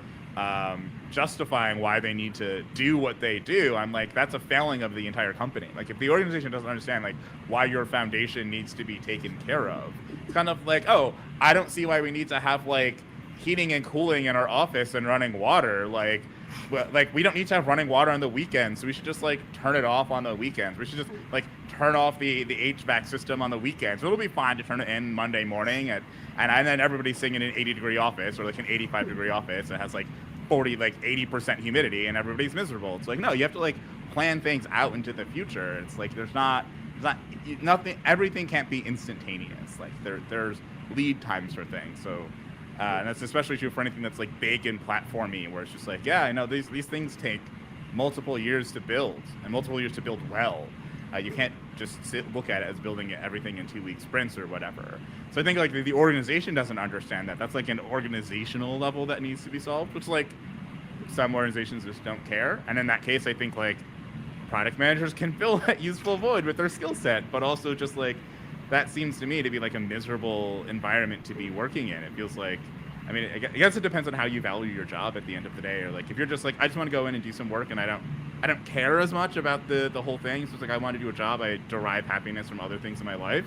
justifying why they need to do what they do, I'm like, that's a failing of the entire company. Like if the organization doesn't understand like why your foundation needs to be taken care of, it's kind of like, oh, I don't see why we need to have like heating and cooling in our office and running water. Like we don't need to have running water on the weekends, so we should just like turn it off on the weekends. We should just like turn off the HVAC system on the weekends. It'll be fine to turn it in Monday morning and then everybody's sitting in an 80-degree office or like an 85-degree office that has like 80% humidity and everybody's miserable. It's like, no, you have to like plan things out into the future. It's like there's not nothing, everything can't be instantaneous. Like there's lead times for things. So and that's especially true for anything that's like big and platformy, where it's just like, yeah, I know these things take multiple years to build and multiple years to build well. You can't just look at it as building everything in 2-week sprints or whatever. So I think like the organization doesn't understand that. That's like an organizational level that needs to be solved, which like some organizations just don't care. And in that case, I think like product managers can fill that useful void with their skill set, but also just like that seems to me to be like a miserable environment to be working in. It feels like, I mean, I guess it depends on how you value your job at the end of the day. Or like if you're just like, I just want to go in and do some work and I don't care as much about the whole thing. So it's like, I want to do a job. I derive happiness from other things in my life.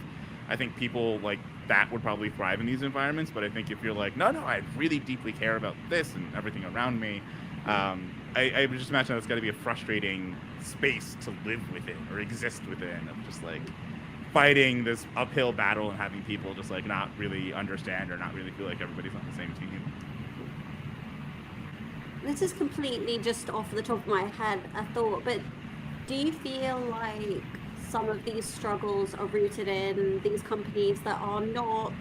I think people like that would probably thrive in these environments. But I think if you're like, no, I really deeply care about this and everything around me, I would just imagine that's got to be a frustrating space to live within or exist within, of just like fighting this uphill battle and having people just like not really understand or not really feel like everybody's on the same team. This is completely just off the top of my head a thought, but do you feel like some of these struggles are rooted in these companies that are not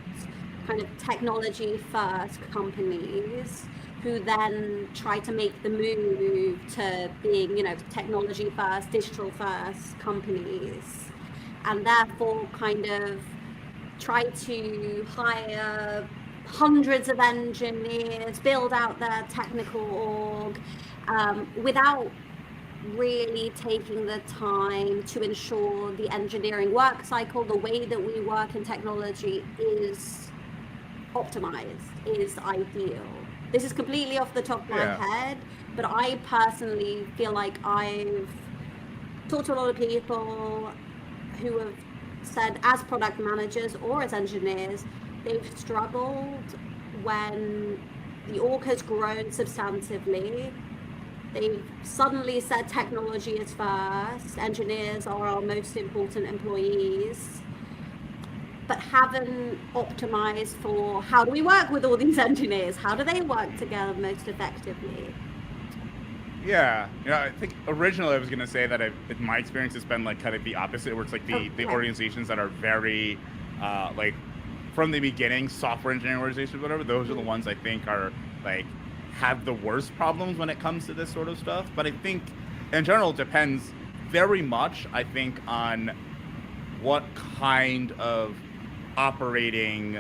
kind of technology first companies who then try to make the move to being, you know, technology first, digital first companies, and therefore kind of try to hire hundreds of engineers, build out their technical org, without really taking the time to ensure the engineering work cycle, the way that we work in technology, is optimized, is ideal. This is completely off the top of my head, but I personally feel like I've talked to a lot of people who have said, as product managers or as engineers, they've struggled when the org has grown substantively. They've suddenly said technology is first, engineers are our most important employees, but haven't optimized for how do we work with all these engineers? How do they work together most effectively? Yeah, you know, I think originally I was going to say that in my experience, it's been like kind of the opposite, where it's like the organizations that are very, like from the beginning, software engineering organizations, whatever, those are the ones I think are like, have the worst problems when it comes to this sort of stuff. But I think in general, it depends very much, I think, on what kind of operating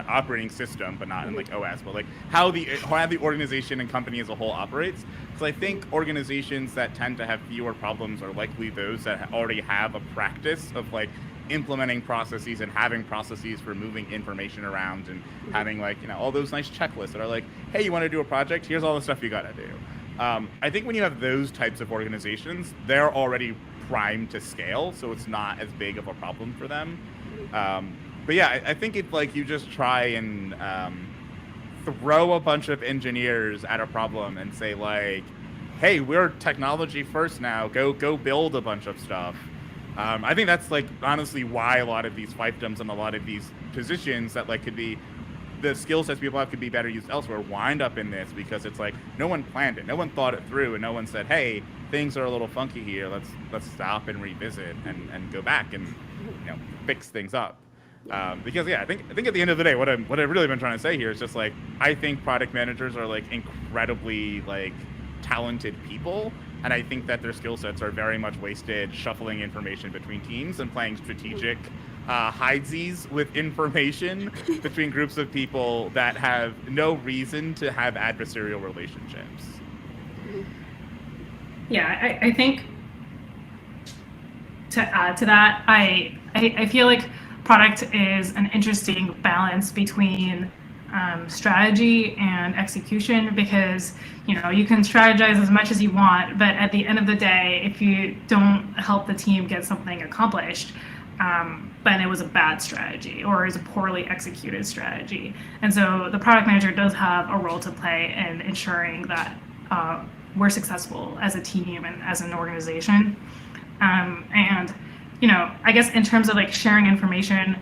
operating system, but not in like OS, but like how the organization and company as a whole operates. So I think organizations that tend to have fewer problems are likely those that already have a practice of like implementing processes and having processes for moving information around and having like, all those nice checklists that are like, hey, you want to do a project? Here's all the stuff you got to do. I think when you have those types of organizations, they're already primed to scale, so it's not as big of a problem for them. But yeah, I think if like you just try and throw a bunch of engineers at a problem and say like, hey, we're technology first now, go build a bunch of stuff. I think that's like honestly why a lot of these fiefdoms and a lot of these positions that like could be the skill sets people have could be better used elsewhere wind up in this, because it's like no one planned it, no one thought it through, and no one said, hey, things are a little funky here, let's stop and revisit and go back and fix things up. Because I think at the end of the day, what I've really been trying to say here is just like, I think product managers are like incredibly like talented people, and I think that their skill sets are very much wasted shuffling information between teams and playing strategic hidesies with information between groups of people that have no reason to have adversarial relationships. Yeah, I think to add to that, I feel like product is an interesting balance between strategy and execution, because you can strategize as much as you want, but at the end of the day, if you don't help the team get something accomplished, then it was a bad strategy or is a poorly executed strategy. And so the product manager does have a role to play in ensuring that we're successful as a team and as an organization. And I guess in terms of like sharing information,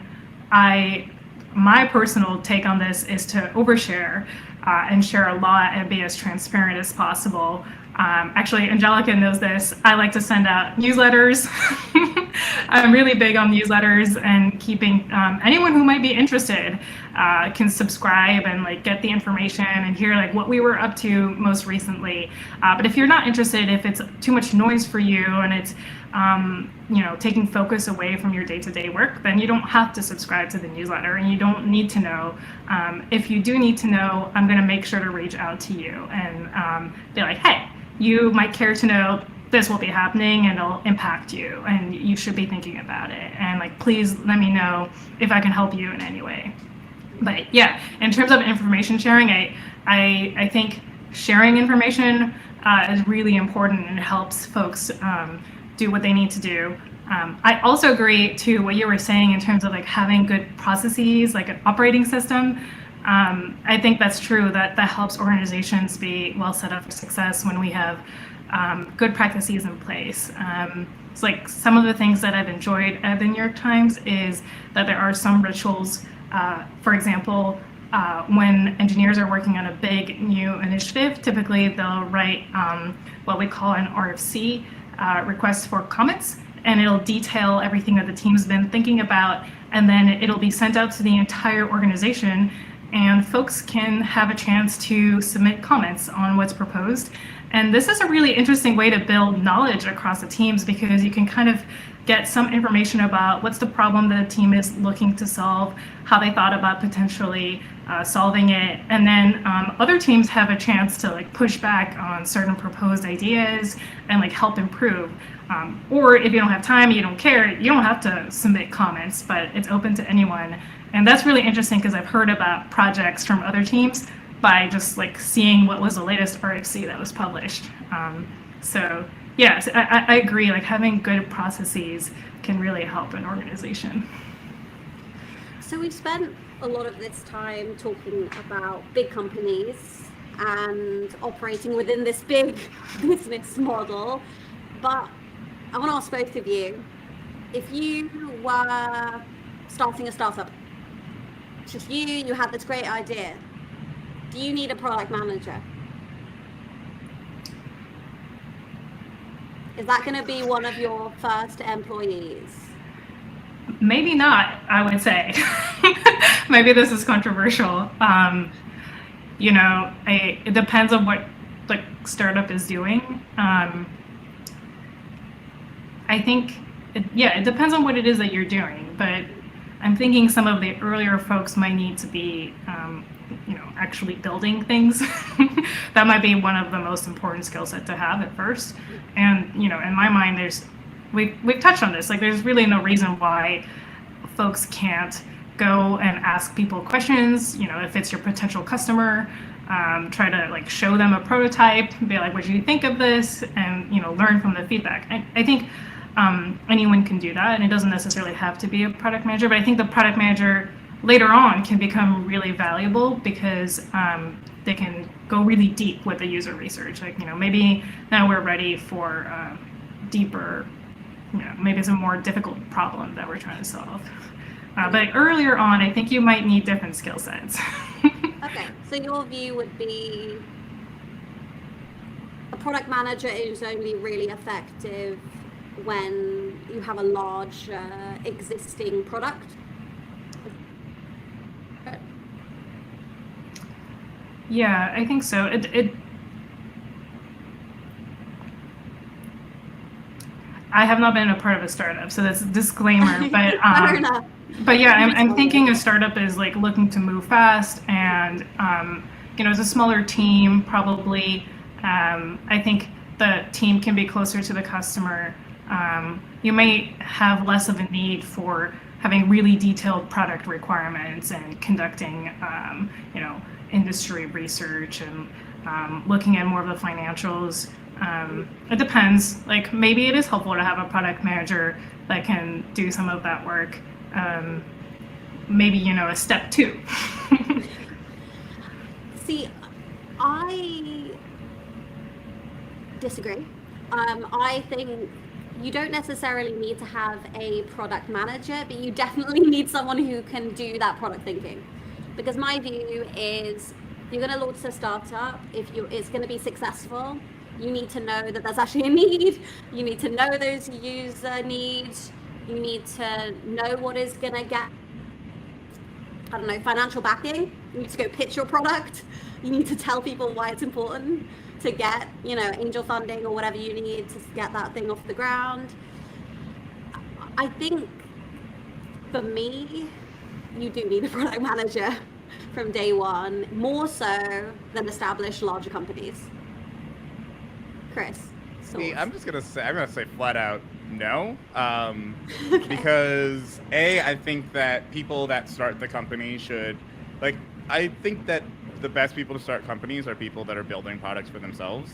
my personal take on this is to overshare and share a lot and be as transparent as possible. Actually, Angelica knows this. I like to send out newsletters. I'm really big on newsletters and keeping anyone who might be interested can subscribe and like get the information and hear like what we were up to most recently. But if you're not interested, if it's too much noise for you and it's taking focus away from your day-to-day work, then you don't have to subscribe to the newsletter and you don't need to know. If you do need to know, I'm going to make sure to reach out to you and be like, hey, you might care to know this will be happening and it'll impact you and you should be thinking about it. And like, please let me know if I can help you in any way. But yeah, in terms of information sharing, I think sharing information is really important and helps folks do what they need to do. I also agree to what you were saying in terms of like having good processes, like an operating system. I think that's true, that helps organizations be well set up for success when we have good practices in place. It's like some of the things that I've enjoyed at the New York Times is that there are some rituals. For example, when engineers are working on a big new initiative, typically they'll write what we call an RFC, request for comments, and it'll detail everything that the team's been thinking about, and then it'll be sent out to the entire organization, and folks can have a chance to submit comments on what's proposed. And this is a really interesting way to build knowledge across the teams, because you can kind of get some information about what's the problem that the team is looking to solve, how they thought about potentially solving it, and then other teams have a chance to like push back on certain proposed ideas and like help improve. Or if you don't have time, you don't care, you don't have to submit comments, but it's open to anyone. And that's really interesting because I've heard about projects from other teams by just like seeing what was the latest RFC that was published. So yes, I agree, like having good processes can really help an organization. So we've spent a lot of this time talking about big companies and operating within this big business model, but I want to ask both of you, if you were starting a startup, just you had this great idea, do you need a product manager? Is that going to be one of your first employees? Maybe not, I would say. Maybe this is controversial. It depends on what the startup is doing. I think, it depends on what it is that you're doing, but I'm thinking some of the earlier folks might need to be, actually building things. That might be one of the most important skill set to have at first. And, in my mind, there's we've touched on this. Like, there's really no reason why folks can't go and ask people questions. If it's your potential customer, try to like show them a prototype, be like, what do you think of this? And learn from the feedback. I think anyone can do that, and it doesn't necessarily have to be a product manager. But I think the product manager later on can become really valuable because they can go really deep with the user research. Like, maybe now we're ready for deeper, maybe it's a more difficult problem that we're trying to solve. But earlier on, I think you might need different skill sets. Okay, so your view would be a product manager is only really effective when you have a large existing product? Yeah, I think so. I have not been a part of a startup, so that's a disclaimer. But Fair enough. But yeah, I'm thinking a startup is like looking to move fast, and as a smaller team, probably I think the team can be closer to the customer. You may have less of a need for having really detailed product requirements and conducting industry research and looking at more of the financials. It depends. Like, maybe it is helpful to have a product manager that can do some of that work. Maybe a step 2. See, I disagree. I think you don't necessarily need to have a product manager, but you definitely need someone who can do that product thinking. Because my view is, you're going to launch a startup. It's going to be successful, you need to know that there's actually a need. You need to know those user needs. You need to know what is going to get, I don't know, financial backing. You need to go pitch your product. You need to tell people why it's important to get, angel funding or whatever you need to get that thing off the ground. I think for me, you do need a product manager from day one, more so than established larger companies. Chris? See, I'm gonna say flat out no, okay. Because I think that people that start the company should, I think that the best people to start companies are people that are building products for themselves.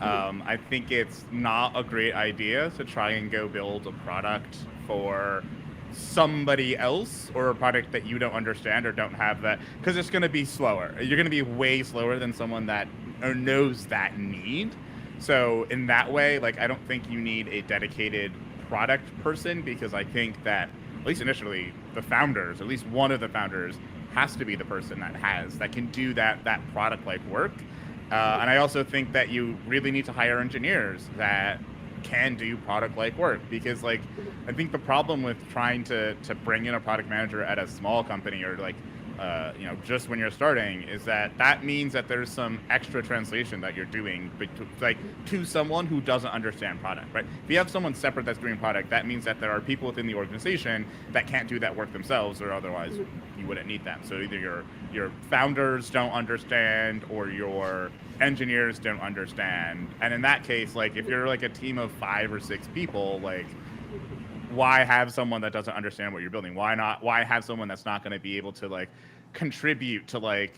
I think it's not a great idea to try and go build a product for somebody else, or a product that you don't understand or don't have that, because it's going to be slower. You're going to be way slower than someone that knows that need. So in that way, I don't think you need a dedicated product person, because I think that, at least initially, the founders, at least one of the founders, has to be the person that can do that product-like work. And I also think that you really need to hire engineers that can do product-like work, because I think the problem with trying to bring in a product manager at a small company, or just when you're starting, is that means that there's some extra translation that you're doing to someone who doesn't understand product, right? If you have someone separate that's doing product, that means that there are people within the organization that can't do that work themselves, or otherwise you wouldn't need them. So either your founders don't understand, or your engineers don't understand. And in that case, if you're a team of 5 or 6 people, why have someone that doesn't understand what you're building? Why have someone that's not going to be able to contribute to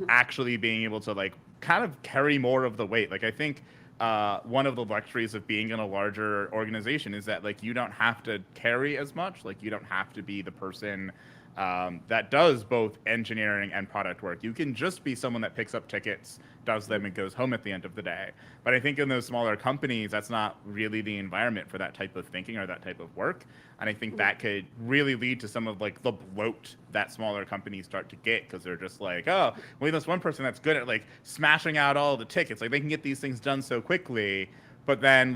actually being able to kind of carry more of the weight? I think one of the luxuries of being in a larger organization is that you don't have to carry as much. You don't have to be the person that does both engineering and product work. You can just be someone that picks up tickets, does them, and goes home at the end of the day. But I think in those smaller companies, that's not really the environment for that type of thinking or that type of work. And I think that could really lead to some of the bloat that smaller companies start to get, because they're just oh, we have this one person that's good at smashing out all the tickets. They can get these things done so quickly, but then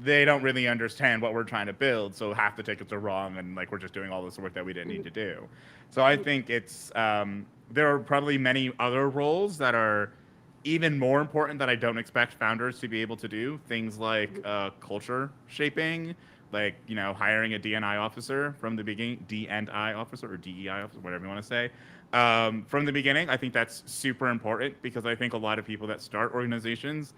they don't really understand what we're trying to build, so half the tickets are wrong, and we're just doing all this work that we didn't need to do. So I think it's there are probably many other roles that are even more important that I don't expect founders to be able to do. Things like culture shaping, hiring a D&I officer from the beginning, D&I officer or DEI officer, whatever you want to say. From the beginning, I think that's super important, because I think a lot of people that start organizations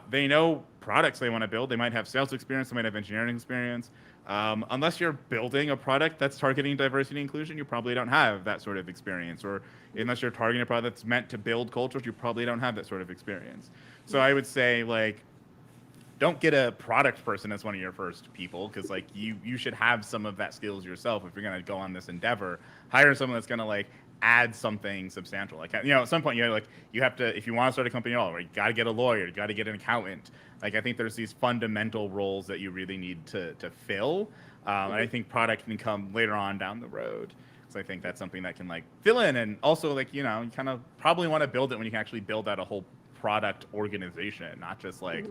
They know products they want to build. They might have sales experience. They might have engineering experience. Unless you're building a product that's targeting diversity and inclusion, you probably don't have that sort of experience. Or unless you're targeting a product that's meant to build cultures, you probably don't have that sort of experience. So I would say, like, don't get a product person as one of your first people, because like you should have some of that skills yourself if you're going to go on this endeavor. Hire someone that's going to like add something substantial. Like, you know, at some point you have to, if you want to start a company at all, right, you got to get a lawyer, you got to get an accountant. Like, I think there's these fundamental roles that you really need to fill. And I think product can come later on down the road. So I think that's something that can like fill in. And also, like, you know, you kind of probably want to build it when you can actually build out a whole product organization, not just like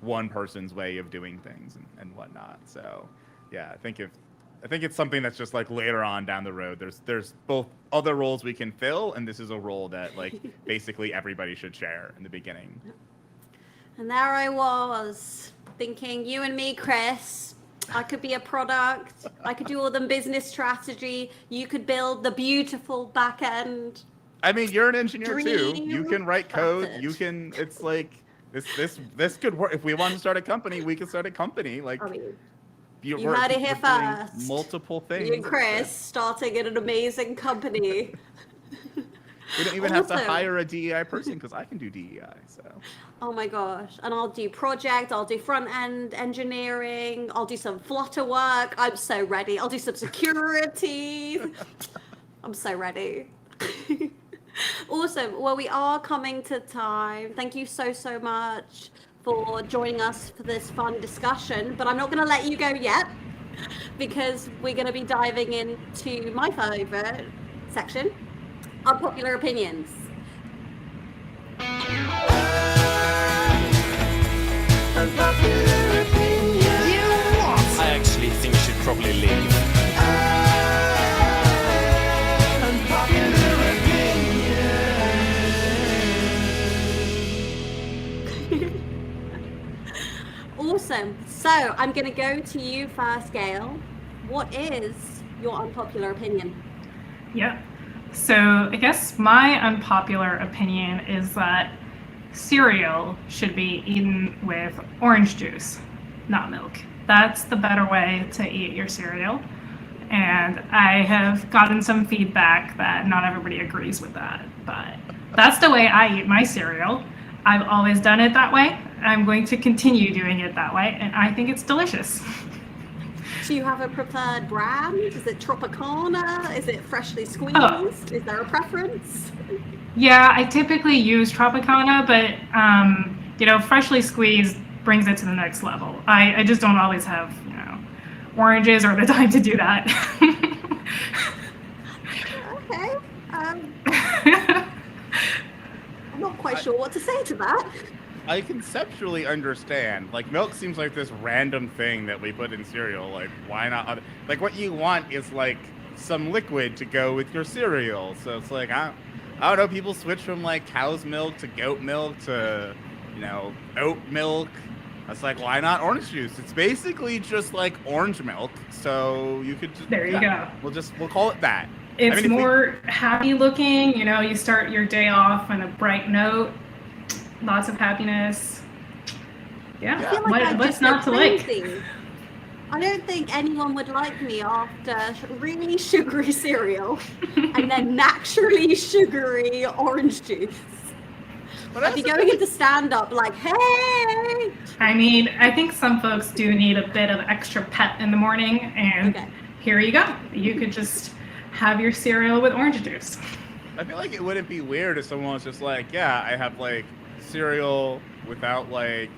one person's way of doing things and whatnot. So yeah, I think it's something that's just like later on down the road. There's both other roles we can fill, and this is a role that like basically everybody should share in the beginning. And there I was thinking, you and me, Chris, I could be a product. I could do all the business strategy. You could build the beautiful back end. I mean, you're an engineer too. Dream You can write code. started. You can. It's like this could work. If we want to start a company, we can start a company. Like, I mean, you heard it here first. Multiple things. you and Chris starting in an amazing company. We don't even have to Also- hire a DEI person, because I can do DEI. So Oh my gosh. And I'll do project, I'll do front end engineering, I'll do some Flutter work. I'm so ready. I'll do some security. I'm so ready. Awesome. Well, we are coming to time. Thank you so much for joining us for this fun discussion. But I'm not going to let you go yet, because we're going to be diving into my favorite section, unpopular opinions. I actually think you should probably leave. Awesome. So I'm going to go to you first, Gail. What is your unpopular opinion? Yeah. So I guess my unpopular opinion is that cereal should be eaten with orange juice, not milk. That's the better way to eat your cereal. And I have gotten some feedback that not everybody agrees with that, but that's the way I eat my cereal. I've always done it that way. I'm going to continue doing it that way, and I think it's delicious. Do you have a preferred brand? Is it Tropicana? Is it freshly squeezed? Oh. Is there a preference? Yeah, I typically use Tropicana, but freshly squeezed brings it to the next level. I just don't always have, oranges or the time to do that. Okay. I'm not quite sure what to say to that. I conceptually understand. Like, milk seems like this random thing that we put in cereal. Like, why not? Like, what you want is like some liquid to go with your cereal. So it's like, I don't know. People switch from like cow's milk to goat milk to, oat milk. It's like, why not orange juice? It's basically just like orange milk. So you could just, There you go. We'll call it that. It's more happy looking, you start your day off on a bright note, lots of happiness. Yeah, I feel like I what's just not to like? crazy. I don't think anyone would like me after really sugary cereal and then naturally sugary orange juice. But I'd be going into stand-up like, hey! I mean, I think some folks do need a bit of extra pep in the morning, and Here you go. You could just have your cereal with orange juice. I feel like it wouldn't be weird if someone was just like, yeah, I have like cereal without like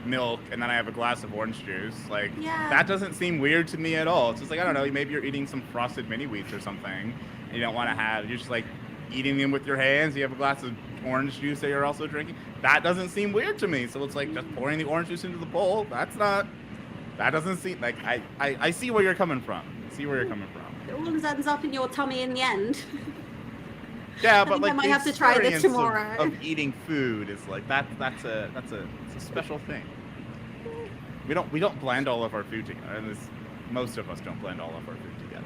milk, and then I have a glass of orange juice. Like, that doesn't seem weird to me at all. It's just like, I don't know, maybe you're eating some frosted mini wheats or something, and you don't want to have, you're just like eating them with your hands. You have a glass of orange juice that you're also drinking. That doesn't seem weird to me. So it's like just pouring the orange juice into the bowl. That doesn't seem like, I see where you're coming from. It always ends up in your tummy in the end. Yeah, but like I might have to try this tomorrow. Of eating food is like it's a special thing. We don't blend all of our food together. And most of us don't blend all of our food together.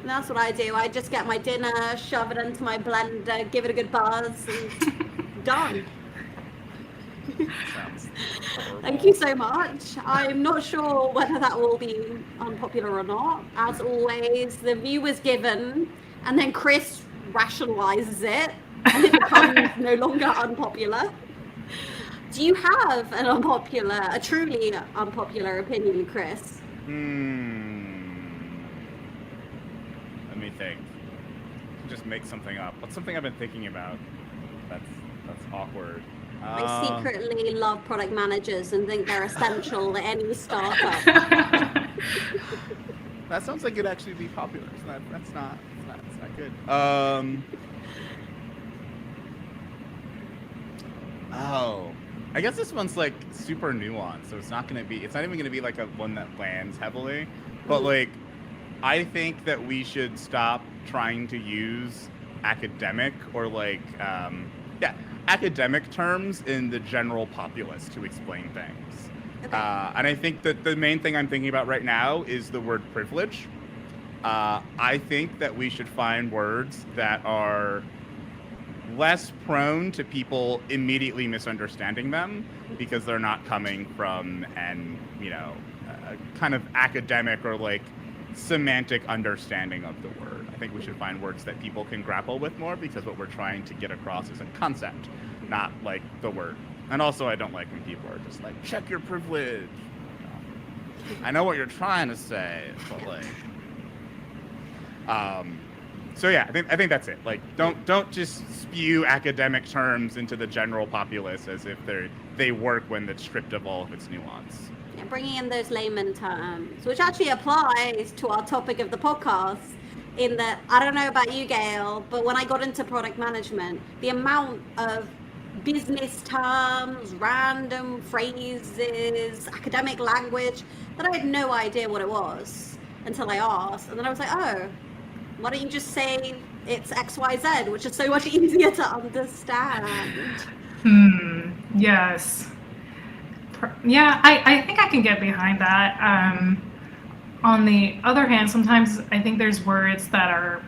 And that's what I do. I just get my dinner, shove it into my blender, give it a good buzz, and done. Sounds horrible. Thank you so much. I'm not sure whether that will be unpopular or not. As always, the view is given, and then Chris rationalizes it, and it becomes no longer unpopular. Do you have a truly unpopular opinion, Chris? Let me think. Just make something up. What's something I've been thinking about? That's awkward. I secretly love product managers and think they're essential to any startup. That sounds like it'd actually be popular. That's not good. I guess this one's like super nuanced, so it's not even gonna be like a one that lands heavily. But like, I think that we should stop trying to use academic or like academic terms in the general populace to explain things. Okay. And I think that the main thing I'm thinking about right now is the word privilege. I think that we should find words that are less prone to people immediately misunderstanding them because they're not coming from a kind of academic or like semantic understanding of the word. I think we should find words that people can grapple with more because what we're trying to get across is a concept, not like the word. And also I don't like when people are just like, check your privilege. I know what you're trying to say, but like so yeah, I think that's it. Like, don't just spew academic terms into the general populace as if they work when it's stripped of all of its nuance. Yeah, bringing in those layman terms, which actually applies to our topic of the podcast. In that, I don't know about you, Gail, but when I got into product management, the amount of business terms, random phrases, academic language that I had no idea what it was until I asked, and then I was like, oh. Why don't you just say it's XYZ, which is so much easier to understand? Yes. Yeah, I think I can get behind that. On the other hand, sometimes I think there's words that are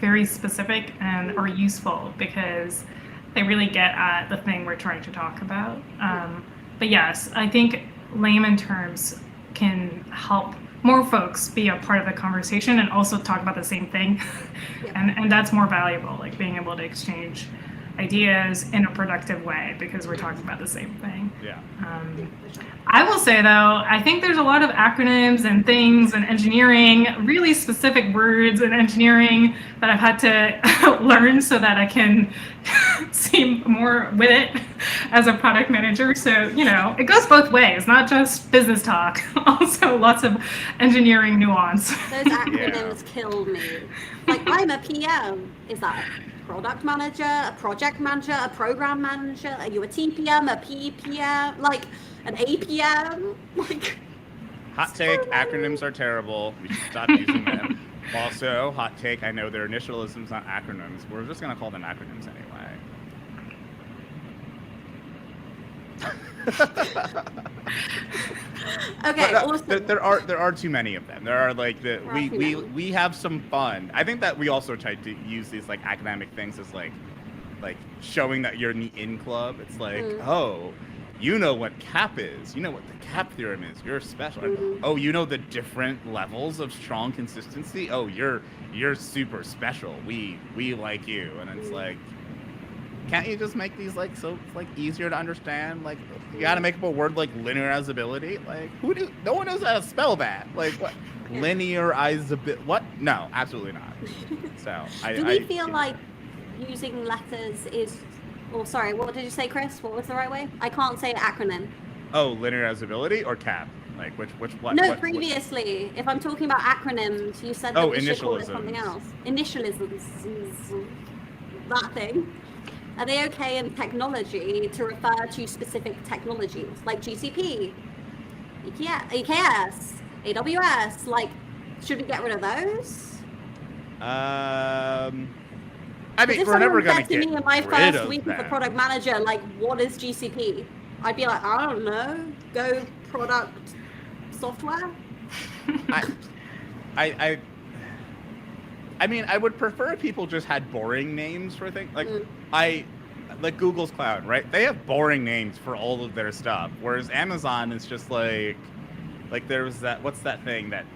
very specific and are useful because they really get at the thing we're trying to talk about. But yes, I think layman terms can help more folks be a part of the conversation and also talk about the same thing. And that's more valuable, like being able to exchange ideas in a productive way because we're talking about the same thing. Yeah. I will say though, I think there's a lot of acronyms and things and engineering, really specific words in engineering that I've had to learn so that I can see more with it as a product manager. So, it goes both ways, not just business talk, also lots of engineering nuance. Those acronyms kill me. Like, I'm a PM. Is that a product manager, a project manager, a program manager? Are you a TPM, a PPM, like an APM? Like, hot take, acronyms are terrible. We should stop using them. Also, hot take, I know they're initialisms, not acronyms. We're just going to call them acronyms anyway. Okay, no, awesome. There are too many of them. There are like we have some fun. I think that we also tried to use these like academic things as like showing that you're in the in club. It's like, oh, you know what CAP is. You know what the CAP theorem is. You're special. Oh, you know the different levels of strong consistency. Oh, you're super special. We like you. And it's like, can't you just make these like so like easier to understand? Like, you gotta make up a word like linearizability. Like, no one knows how to spell that. Like, what? Linearizability? What? No, absolutely not. So do we feel like using letters is? Oh, sorry. What did you say, Chris? What was the right way? I can't say acronym. Oh, linearizability or CAP? Like which what? No, what, previously. If I'm talking about acronyms, you said that we should call it something else. Initialisms. That thing. Are they okay in technology to refer to specific technologies like GCP, EKS, AWS? Like, should we get rid of those? I mean, if we're never someone going said to to get me in my rid first of week them. as a product manager, like, what is GCP? I'd be like, I don't know. Go product software. I mean, I would prefer if people just had boring names for things. Like, like Google's Cloud, right? They have boring names for all of their stuff, whereas Amazon is just like there was that, what's that thing that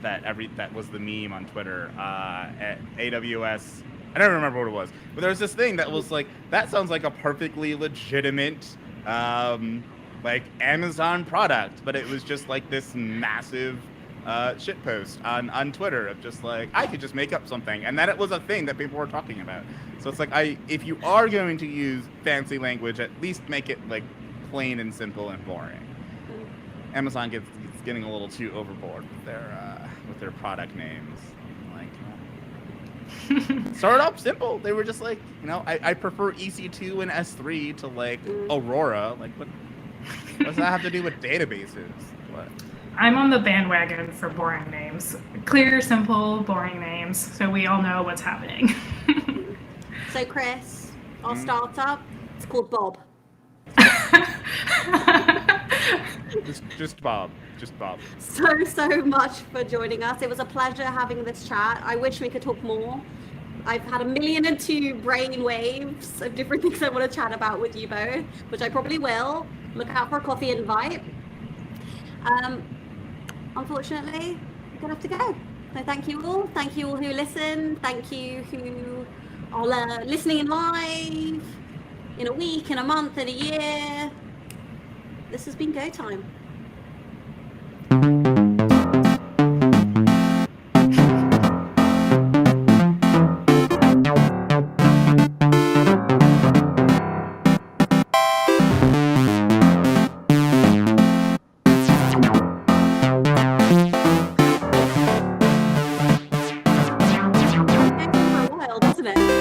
was the meme on Twitter at AWS. I don't remember what it was, but there was this thing that was like, that sounds like a perfectly legitimate like Amazon product, but it was just like this massive shit post on Twitter of just like, I could just make up something, and that it was a thing that people were talking about. So it's like, if you are going to use fancy language, at least make it like plain and simple and boring. Amazon gets getting a little too overboard with their product names. Like, started off simple. They were just like, I prefer EC2 and S3 to like Aurora. Like, what does that have to do with databases? What? I'm on the bandwagon for boring names. Clear, simple, boring names, so we all know what's happening. So Chris, our startup, it's called Bob. Just Bob. Just Bob. So much for joining us. It was a pleasure having this chat. I wish we could talk more. I've had 1,000,002 brain waves of different things I want to chat about with you both, which I probably will. Look out for a coffee invite. Unfortunately, we're gonna have to go. So thank you all. Thank you all who listened. Thank you who are listening in live in a week, in a month, in a year. This has been Go Time. Doesn't it?